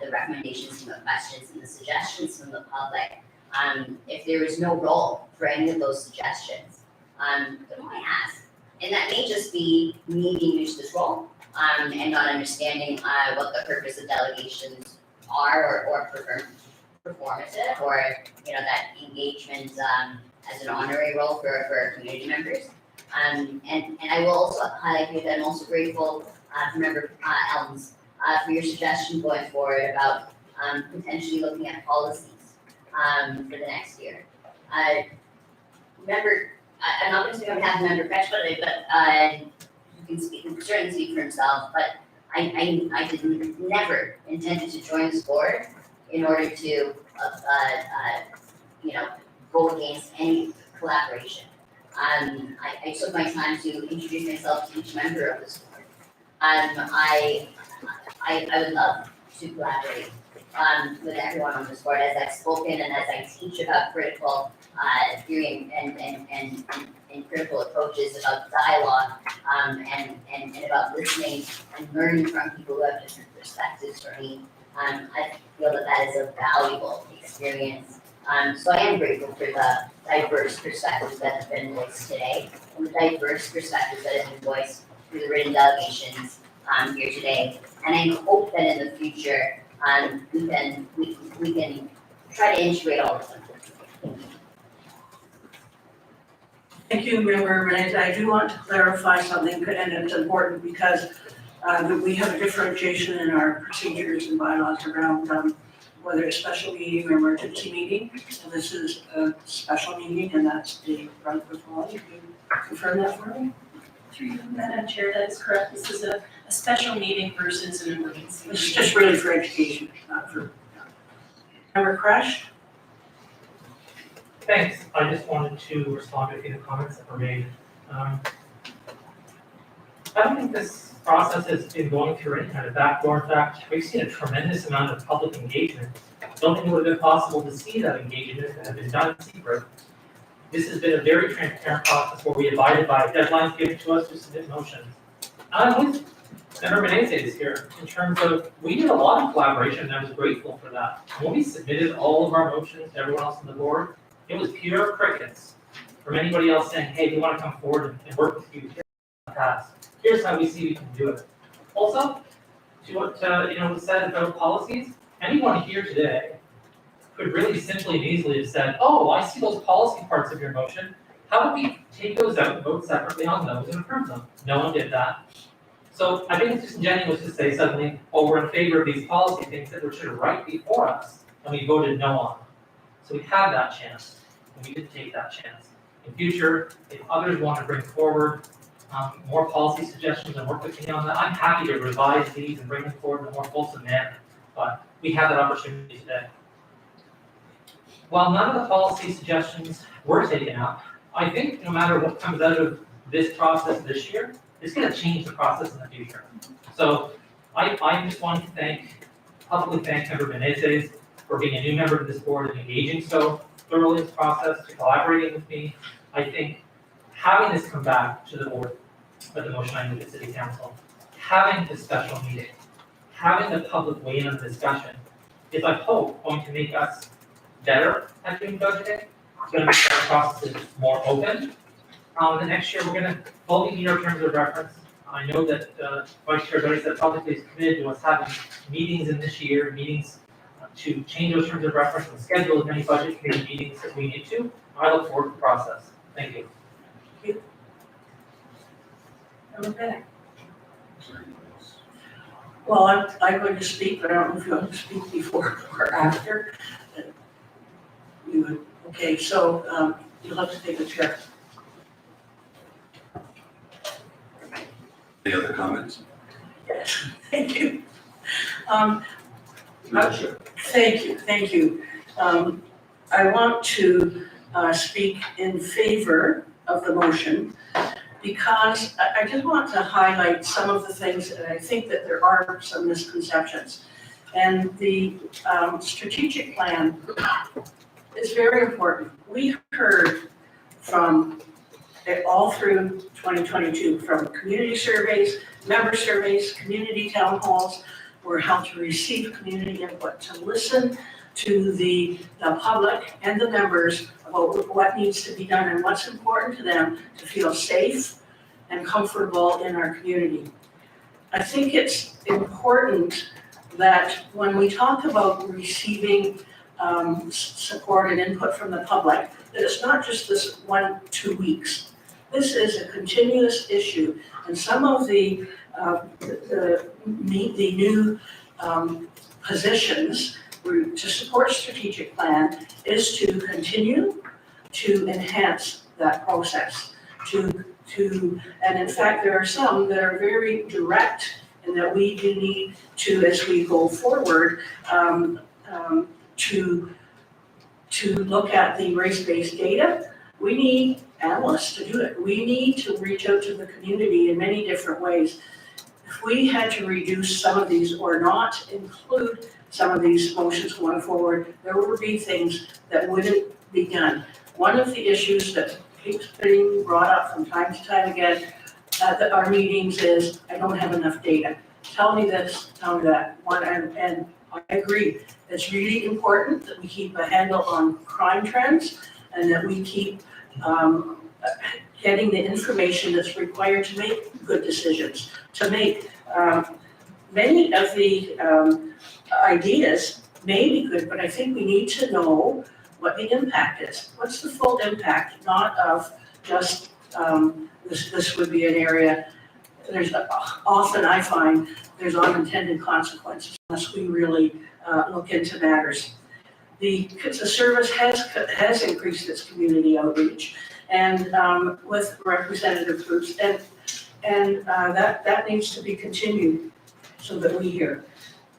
the recommendations and the questions and the suggestions from the public. If there is no role for any of those suggestions, then why ask? And that may just be me being new to this role, and not understanding what the purpose of delegations are, or performative, or that engagement as an honorary role for our community members. And I will also highlight here that I'm also grateful for Member Elms for your suggestion going forward about potentially looking at policies for the next year. Member, I'm not gonna speak on behalf of Member Fetch, but you can speak, certainly speak for himself, but I didn't, never intended to join this board in order to, you know, go against any collaboration. I took my time to introduce myself to each member of this board. I would love to collaborate, with everyone on this board as I've spoken and as I teach about critical, theory and critical approaches about dialogue, and about listening and learning from people who have different perspectives from me. I feel that that is a valuable experience. So I am grateful for the diverse perspectives that have been voiced today, and the diverse perspectives that have been voiced through the written delegations, here today. And I hope that in the future, we can try to integrate all of them. Thank you, Member Renee. I do want to clarify something, and it's important because we have a differentiation in our procedures and bylaws around whether it's special meeting or emergency meeting. And this is a special meeting, and that's the run for quality. Can you confirm that for me? Through you, Madam Chair, that is correct. This is a special meeting versus an emergency. This is just really for education, not for. Member Crush? Thanks. I just wanted to respond to a few of the comments that were made. I don't think this process has been going through any kind of backdoor. In fact, we've seen a tremendous amount of public engagement. I don't think it would have been possible to see that engagement if it had been done in secret. This has been a very transparent process where we abided by deadlines given to us to submit motions. I'm with Member Menezes here in terms of, we did a lot of collaboration and I was grateful for that. When we submitted all of our motions to everyone else on the board, it was pure crickets from anybody else saying, hey, we want to come forward and work with you. Here's how we see we can do it. Also, to what was said about policies, anyone here today could really simply and easily have said, oh, I see those policy parts of your motion. How about we take those out and vote separately on those and approve them? No one did that. So I think it's disingenuous to say suddenly, oh, we're in favor of these policy things that were sort of right before us and we voted no on. So we had that chance and we didn't take that chance. In future, if others want to bring forward more policy suggestions and work with me on that, I'm happy to revise these and bring them forward in a more fulsome manner. But we have that opportunity today. While none of the policy suggestions were taken up, I think no matter what comes out of this process this year, it's going to change the process in the future. So I just want to publicly thank Member Menezes for being a new member of this board and engaging so thoroughly in this process, to collaborating with me. I think having this come back to the board, the motion I moved to City Council, having this special meeting, having the public weigh in on the discussion is, I hope, going to make us better at doing budgeting. It's going to make our processes more open. The next year, we're going to fully meet our terms of reference. I know that Vice Chair Doty said publicly is committed to us having meetings in this year, meetings to change those terms of reference and schedule as many budget committee meetings as we need to. I look forward to the process. Thank you. Okay. Well, I'm going to speak, but I don't know if you want to speak before or after. You would, okay, so you'll have to take a chair. Any other comments? Yes, thank you. Sure. Thank you. I want to speak in favor of the motion because I just want to highlight some of the things that I think that there are some misconceptions. And the strategic plan is very important. We heard from all through 2022 from community surveys, member surveys, community town halls. We're how to receive community input, to listen to the public and the members about what needs to be done and what's important to them to feel safe and comfortable in our community. I think it's important that when we talk about receiving support and input from the public, that it's not just this 1-2 weeks. This is a continuous issue, and some of the new positions to support strategic plan is to continue to enhance that process, and in fact, there are some that are very direct and that we do need to, as we go forward, to look at the race-based data. We need analysts to do it. We need to reach out to the community in many different ways. If we had to reduce some of these or not include some of these motions going forward, there would be things that wouldn't be done. One of the issues that keeps being brought up from time to time again at our meetings is, I don't have enough data. Tell me this, tell me that. And I agree, it's really important that we keep a handle on crime trends and that we keep getting the information that's required to make good decisions, to make many of the ideas may be good, but I think we need to know what the impact is. What's the full impact, not of just this would be an area, there's often I find there's unintended consequences unless we really look into matters. The service has increased its community outreach and with representative groups and that needs to be continued so that we hear.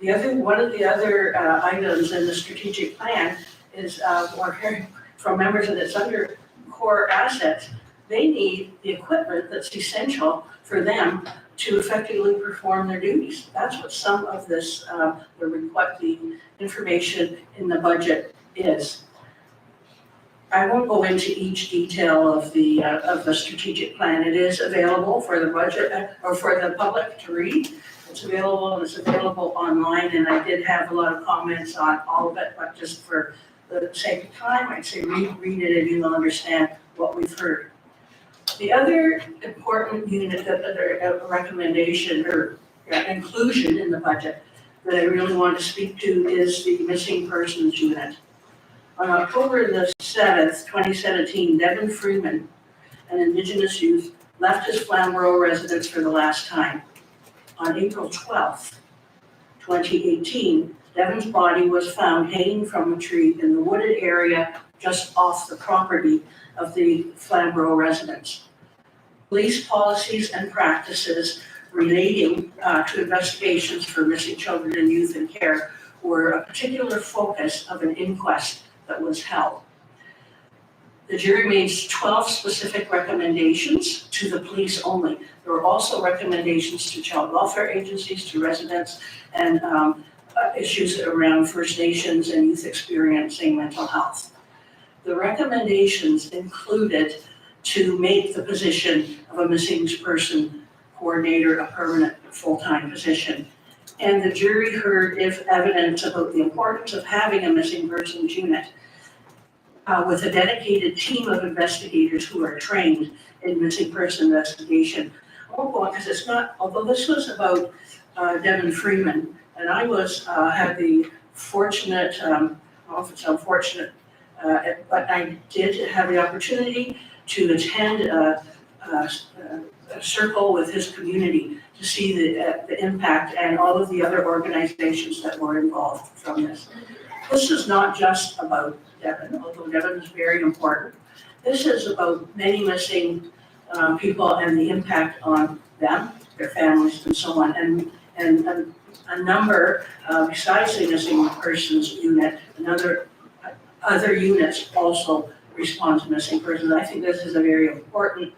One of the other items in the strategic plan is we're hearing from members that it's under core assets. They need the equipment that's essential for them to effectively perform their duties. That's what some of this, the information in the budget is. I won't go into each detail of the strategic plan. It is available for the budget or for the public to read. It's available and it's available online, and I did have a lot of comments on all of it, but just for the sake of time, I'd say read it and you'll understand what we've heard. The other important unit recommendation or inclusion in the budget that I really want to speak to is the missing persons unit. On October the 7th, 2017, Devin Freeman, an Indigenous youth, left his Flamborough residence for the last time. On April 12th, 2018, Devin's body was found hanging from a tree in the wooded area just off the property of the Flamborough residence. Police policies and practices relating to investigations for missing children and youth in care were a particular focus of an inquest that was held. The jury made 12 specific recommendations to the police only. There were also recommendations to child welfare agencies, to residents, and issues around First Nations and youth experiencing mental health. The recommendations included to make the position of a missing person coordinator a permanent full-time position. And the jury heard evidence about the importance of having a missing persons unit with a dedicated team of investigators who are trained in missing person investigation. I won't go on because it's not, although this was about Devin Freeman, and I had the fortunate, I don't know if it's unfortunate, but I did have the opportunity to attend a circle with his community to see the impact and all of the other organizations that were involved from this. This is not just about Devin, although Devin is very important. This is about many missing people and the impact on them, their families, and so on. And a number, besides the missing persons unit, other units also respond to missing persons. I think this is a very important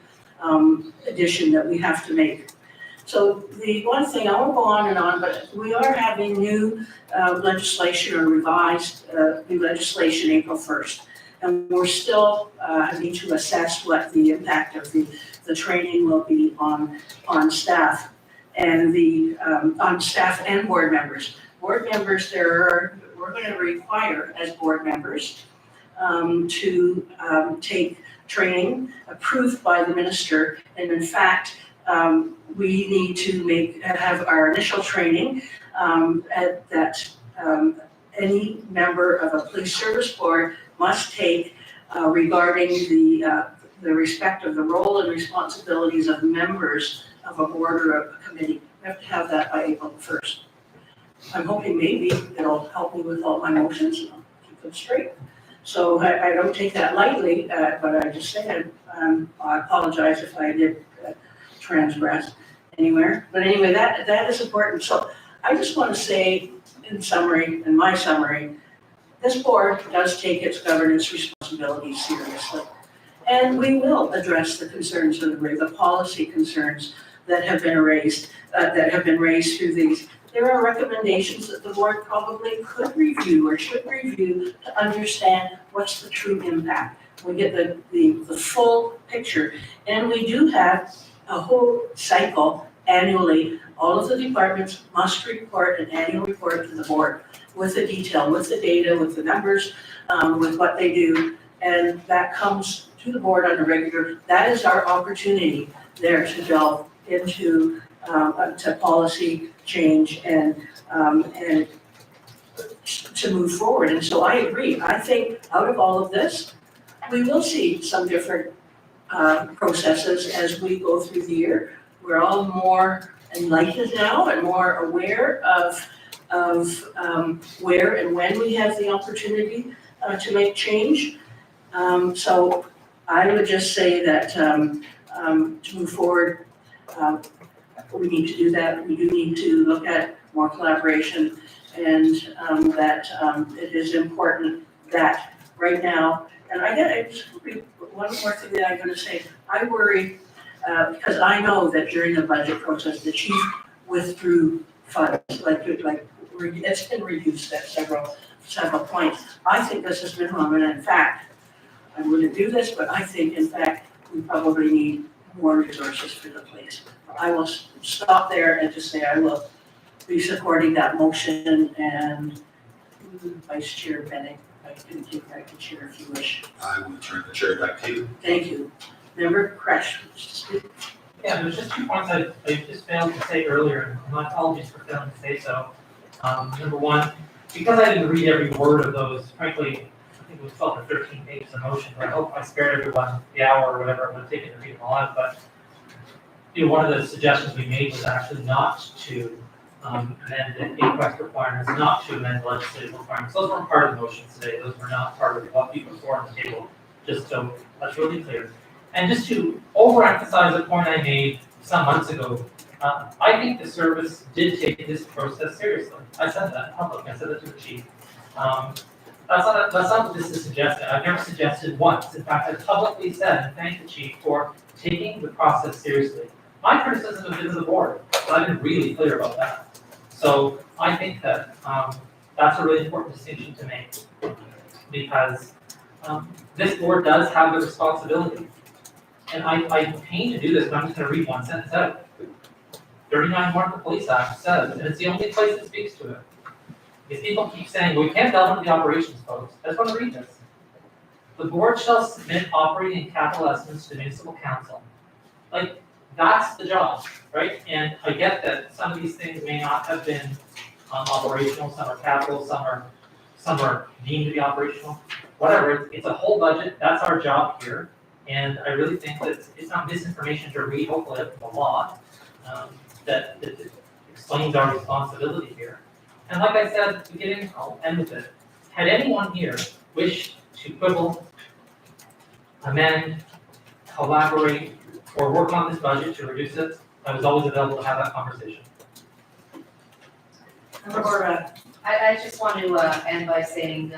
addition that we have to make. So the one thing, I won't go on and on, but we are having new legislation or revised new legislation April 1st. And we're still having to assess what the impact of the training will be on staff and on staff and board members. Board members, we're going to require as board members to take training approved by the minister. And in fact, we need to have our initial training that any member of a police service board must take regarding the respect of the role and responsibilities of members of a board or a committee. We have to have that by April 1st. I'm hoping maybe it'll help me with all my motions and I'll keep them straight. So I don't take that lightly, but I just said, I apologize if I did transgress anywhere. But anyway, that is important. So I just want to say in summary, in my summary, this board does take its governance responsibilities seriously. And we will address the concerns of the policy concerns that have been raised through these. There are recommendations that the board probably could review or should review to understand what's the true impact. We get the full picture. And we do have a whole cycle annually. All of the departments must report an annual report to the board with the detail, with the data, with the numbers, with what they do. And that comes to the board on a regular, that is our opportunity there to delve into to policy change and to move forward. And so I agree. I think out of all of this, we will see some different processes as we go through the year. We're all more enlightened now and more aware of where and when we have the opportunity to make change. So I would just say that to move forward, we need to do that. We do need to look at more collaboration, and that it is important that right now, and one more thing that I'm gonna say, I worry, because I know that during the budget process, the chief withdrew funds, it's been reduced at several points. I think this has been wrong, and in fact, I wouldn't do this, but I think in fact, we probably need more resources for the police. I will stop there and just say I will be supporting that motion, and Vice Chair Bennett, I can take back the chair if you wish. I will turn the chair back to you. Thank you. Member Crash. Yeah, there's just 2 points I just failed to say earlier, and my apologies for failing to say so. Number one, because I didn't read every word of those, frankly, I think it was 12 or 13 pages of motion, but I hope I spared everyone the hour or whatever it would have taken to read them all out. But one of the suggestions we made was actually not to amend the inquest requirements, not to amend legislative requirements. Those weren't part of the motion today. Those were not part of what we put forward on the table, just so that's really clear. And just to overemphasize a point I made some months ago, I think the service did take this process seriously. I said that publicly. I said that to the chief. That's not what this is suggesting. I've never suggested once. In fact, I publicly said and thanked the chief for taking the process seriously. My criticism has been to the board, but I've been really clear about that. So I think that that's a really important distinction to make, because this board does have the responsibility. And I hate to do this, but I'm just going to read one sentence out. 39 the Police Act says, and it's the only place that speaks to it. Because people keep saying, well, we can't delve into the operations, folks. I just want to read this. The board shall submit operating and capital estimates to the municipal council. Like, that's the job, right? And I get that some of these things may not have been operational, some are capital, some are deemed to be operational. Whatever, it's a whole budget. That's our job here. And I really think that it's not misinformation to read, hopefully, a law that explains our responsibility here. And like I said at the beginning, I'll end with it. Had anyone here wished to quibble, amend, collaborate, or work on this budget to reduce it, I was always available to have that conversation. I just want to end by saying,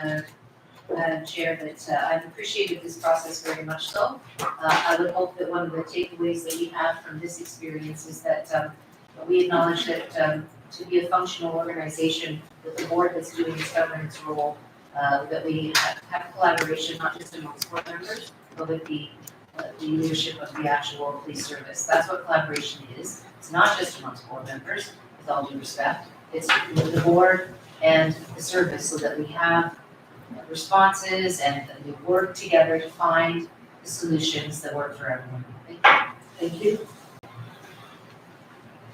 Madam Chair, that I've appreciated this process very much so. I would hope that one of the takeaways that we have from this experience is that we acknowledge that to be a functional organization with the board that's doing its governance role, that we have collaboration not just amongst board members, but with the leadership of the actual police service. That's what collaboration is. It's not just amongst board members, with all due respect. It's with the board and the service, so that we have responses and we work together to find the solutions that work for everyone. Thank you.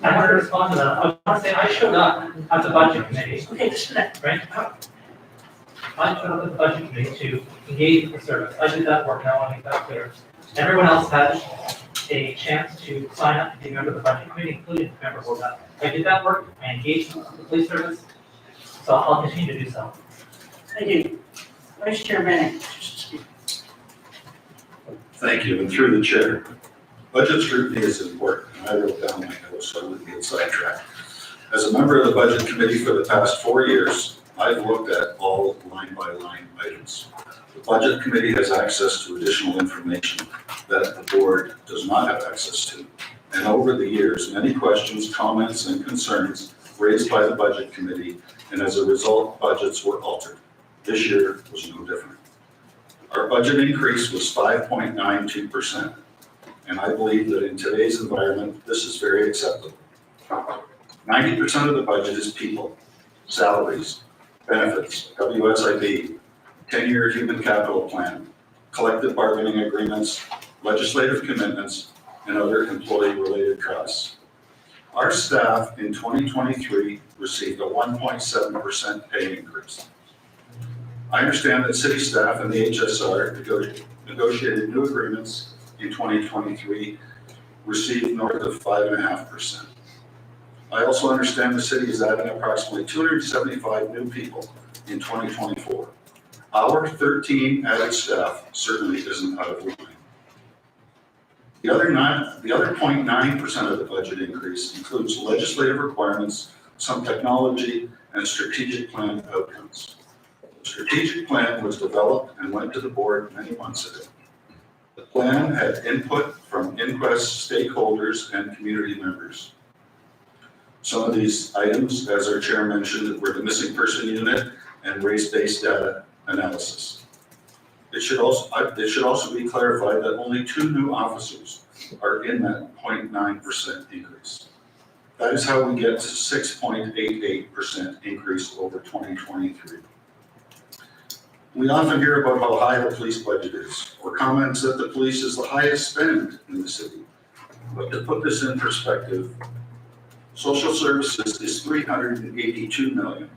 I want to respond to that. I want to say I showed up at the budget committee. Okay, disconnect. Right? I showed up at the budget committee to engage with the service. I did that work, and I want to make that clear. Everyone else had a chance to sign up to be a member of the budget committee, including the member of that. I did that work. I engaged with the police service, so I'll continue to do so. Thank you. Vice Chair Bennett. Thank you, and through the chair. Budget scrutiny is important, and I wrote down my notes so I wouldn't get sidetracked. As a member of the budget committee for the past 4 years, I've looked at all line-by-line items. The budget committee has access to additional information that the board does not have access to. And over the years, many questions, comments, and concerns raised by the budget committee, and as a result, budgets were altered. This year was no different. Our budget increase was 5.92%, and I believe that in today's environment, this is very acceptable. 90% of the budget is people, salaries, benefits, WSIB, 10-year human capital plan, collective bargaining agreements, legislative commitments, and other employee-related costs. Our staff in 2023 received a 1.7% pay increase. I understand that city staff and the HSR negotiated new agreements in 2023, received north of 5.5%. I also understand the city is adding approximately 275 new people in 2024. Our 13 added staff certainly isn't out of line. The other 0.9% of the budget increase includes legislative requirements, some technology, and strategic plan outcomes. The strategic plan was developed and went to the board many months ago. The plan had input from Inquest stakeholders and community members. Some of these items, as our chair mentioned, were the missing person unit and race-based data analysis. It should also be clarified that only 2 new officers are in that 0.9% increase. That is how we get to 6.88% increase over 2023. We often hear about how high the police budget is, or comments that the police is the highest spend in the city. But to put this in perspective, social services is $382 million,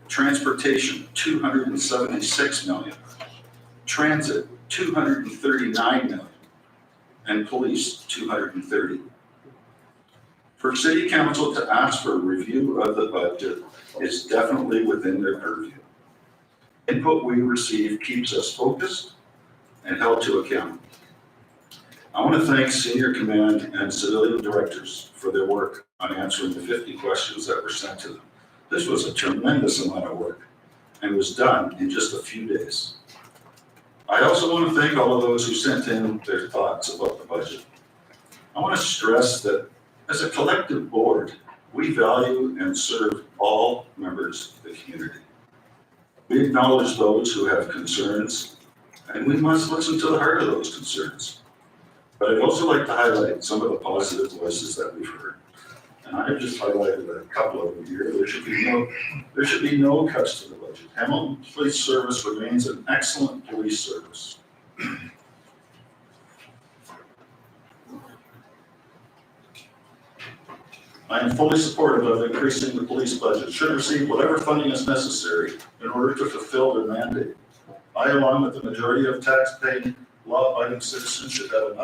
transportation $276 million, transit $239 million, and police $230. For city council to ask for a review of the budget is definitely within their purview. Input we receive keeps us focused and held to account. I want to thank senior command and civilian directors for their work on answering the 50 questions that were sent to them. This was a tremendous amount of work and was done in just a few days. I also want to thank all of those who sent in their thoughts about the budget. I want to stress that as a collective board, we value and serve all members of the community. We acknowledge those who have concerns, and we must listen to the heart of those concerns. But I'd also like to highlight some of the positive voices that we've heard. And I've just highlighted a couple of them here. There should be no cuts to the budget. Hamilton Police Service remains an excellent police service. I am fully supportive of increasing the police budget. Should receive whatever funding is necessary in order to fulfill their mandate. I, along with the majority of tax-paying, law-abiding citizens, should have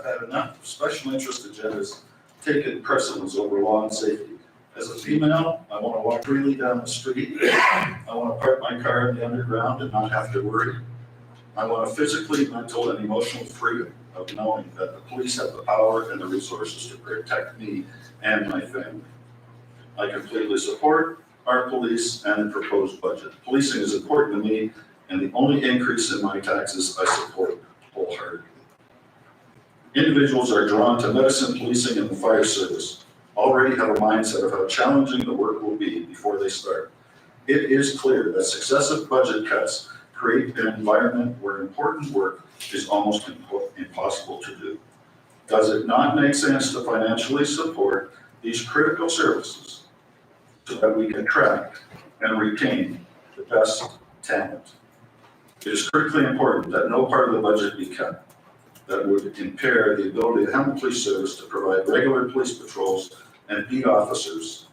had enough special interest agendas taken precedence over law and safety. As a female, I want to walk freely down the street. I want to park my car in the underground and not have to worry. I want a physically, mental, and emotional freedom of knowing that the police have the power and the resources to protect me and my family. I completely support our police and the proposed budget. Policing is important to me, and the only increase in my taxes I support wholeheartedly. Individuals are drawn to medicine, policing, and the fire service, already have a mindset of how challenging the work will be before they start. It is clear that successive budget cuts create an environment where important work is almost impossible to do. Does it not make sense to financially support these critical services so that we can attract and retain the best talent? It is critically important that no part of the budget be cut that would impair the ability of the Hamilton Police Service to provide regular police patrols and beat officers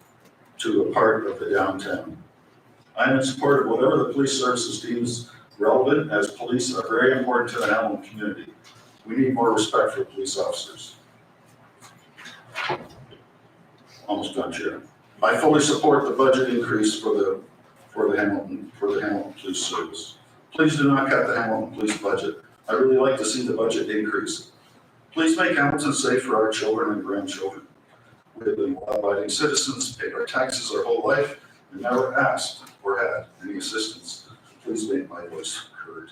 to a part of the downtown. I am in support of whatever the police services deems relevant, as police are very important to the Hamilton community. We need more respect for police officers. Almost done, Chair. I fully support the budget increase for for the Hamilton Police Service. Please do not cut the Hamilton Police budget. I really like to see the budget increase. Please make Hamilton safe for our children and grandchildren. We have been law-abiding citizens, paid our taxes our whole life, and never asked or had any assistance. Please make my voice heard.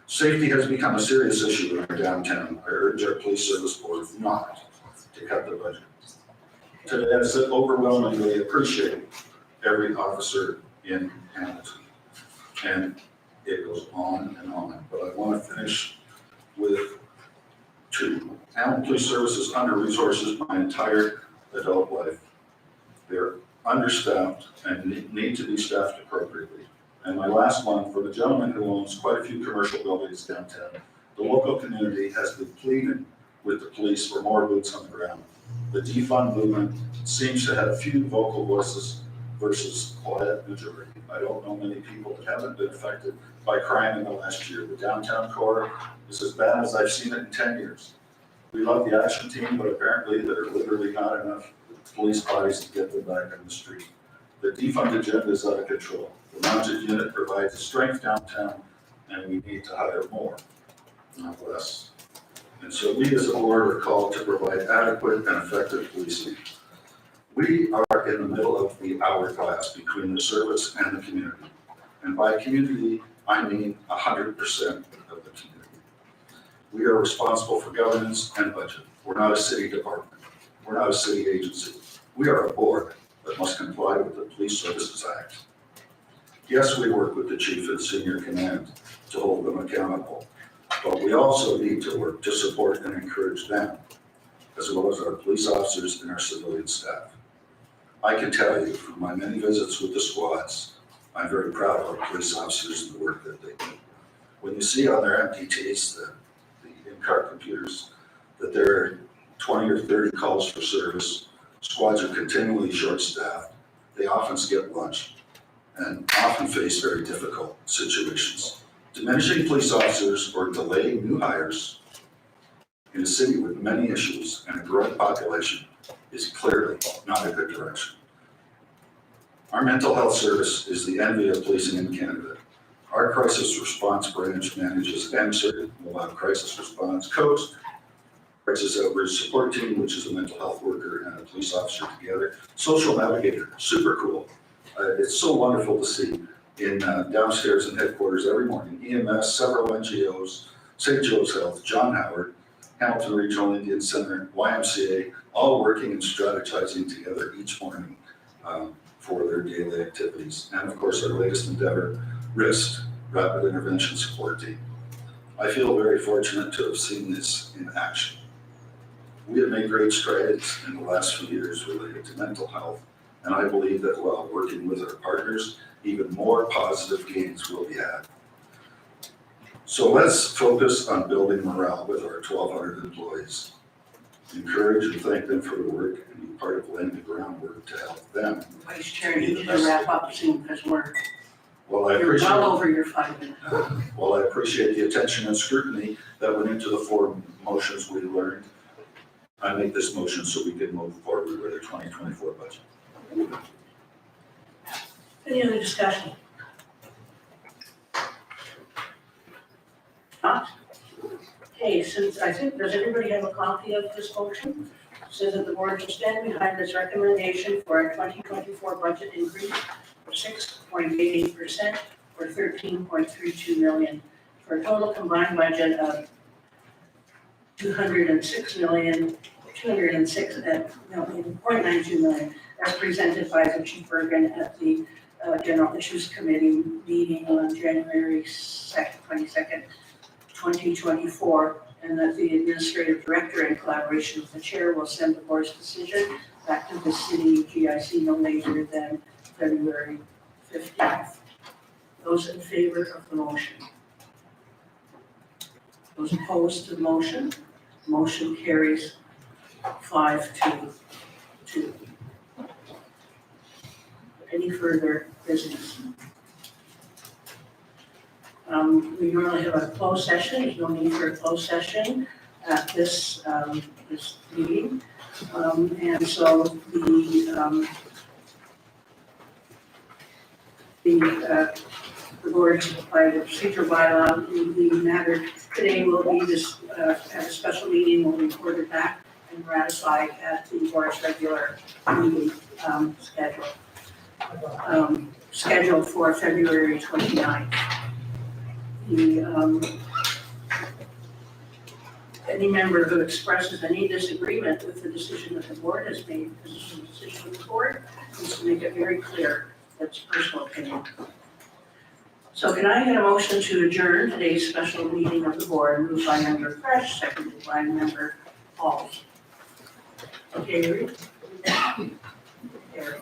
Safety has become a serious issue in our downtown. I urge our police service board not to cut the budget. Today, I said overwhelmingly appreciate every officer in Hamilton. And it goes on and on, but I want to finish with two. Hamilton Police Service is under-resourced my entire adult life. They're understaffed and need to be staffed appropriately. And my last one, for the gentleman who owns quite a few commercial buildings downtown, the local community has been pleading with the police for more boots on the ground. The defund movement seems to have few vocal voices versus quiet majority. I don't know many people that haven't been affected by crime in the last year. The downtown core is as bad as I've seen it in 10 years. We love the action team, but apparently there are literally not enough police bodies to get them back on the street. The defund agenda is out of control. The mounted unit provides strength downtown, and we need to hire more, not less. And so we as a board are called to provide adequate and effective policing. We are in the middle of the hourglass between the service and the community. And by community, I mean 100% of the community. We are responsible for governance and budget. We're not a city department. We're not a city agency. We are a board that must comply with the Police Services Act. Yes, we work with the chief and senior command to hold them accountable, but we also need to work to support and encourage them, as well as our police officers and our civilian staff. I can tell you from my many visits with the squads, I'm very proud of our police officers and the work that they do. When you see on their MPTs, the in-car computers, that there are 20 or 30 calls for service, squads are continually short-staffed, they often skip lunch, and often face very difficult situations. Diminishing police officers or delaying new hires in a city with many issues and a growing population is clearly not a good direction. Our mental health service is the envy of policing in Canada. Our crisis response branch manages MCERT, Mobile Crisis Response Coast, Crisis Outreach Support Team, which is a mental health worker and a police officer together. Social Navigator, super cool. It's so wonderful to see in downstairs in headquarters every morning. EMS, several NGOs, St. Joe's Health, John Howard, Hamilton Regional Indian Center, YMCA, all working and strategizing together each morning for their daily activities. And of course, our latest endeavor, RIST, Rapid Intervention Support Team. I feel very fortunate to have seen this in action. We have made great strides in the last few years related to mental health, and I believe that while working with our partners, even more positive gains will be had. So let's focus on building morale with our 1,200 employees. Encourage and thank them for the work and be part of laying the groundwork to help them. Vice Chair, you need to wrap up soon because you're Well, well over your 5 minutes. Well, I appreciate the attention and scrutiny that went into the 4 motions we learned. I make this motion so we can move forward with the 2024 budget. Any other discussion? Not? Okay, since I think, does everybody have a copy of this motion? Says that the board shall stand behind this recommendation for a 2024 budget increase of 6.88% or 13.32 million for a total combined budget of 206.92 million, as presented by the Chief Bergen at the General Issues Committee meeting on January 22nd, 2024, and that the Administrative Director, in collaboration with the Chair, will send the board's decision back to the City GIC no later than February 15th. Those in favor of the motion? Those opposed to the motion? Motion carries 5-2. Any further business? We normally have a closed session. There's no need for a closed session at this meeting. And so the board's by the procedure bylaw, the matter today will be this, at a special meeting, will be reported back and ratified at the board's regular meeting, scheduled for February 29th. Any member who expresses any disagreement with the decision that the board has made, because this is a decision of the board, needs to make it very clear that's personal opinion. So can I get a motion to adjourn today's special meeting of the board, moved by member Fresh, seconded by member Hall? Okay, Ruth? There.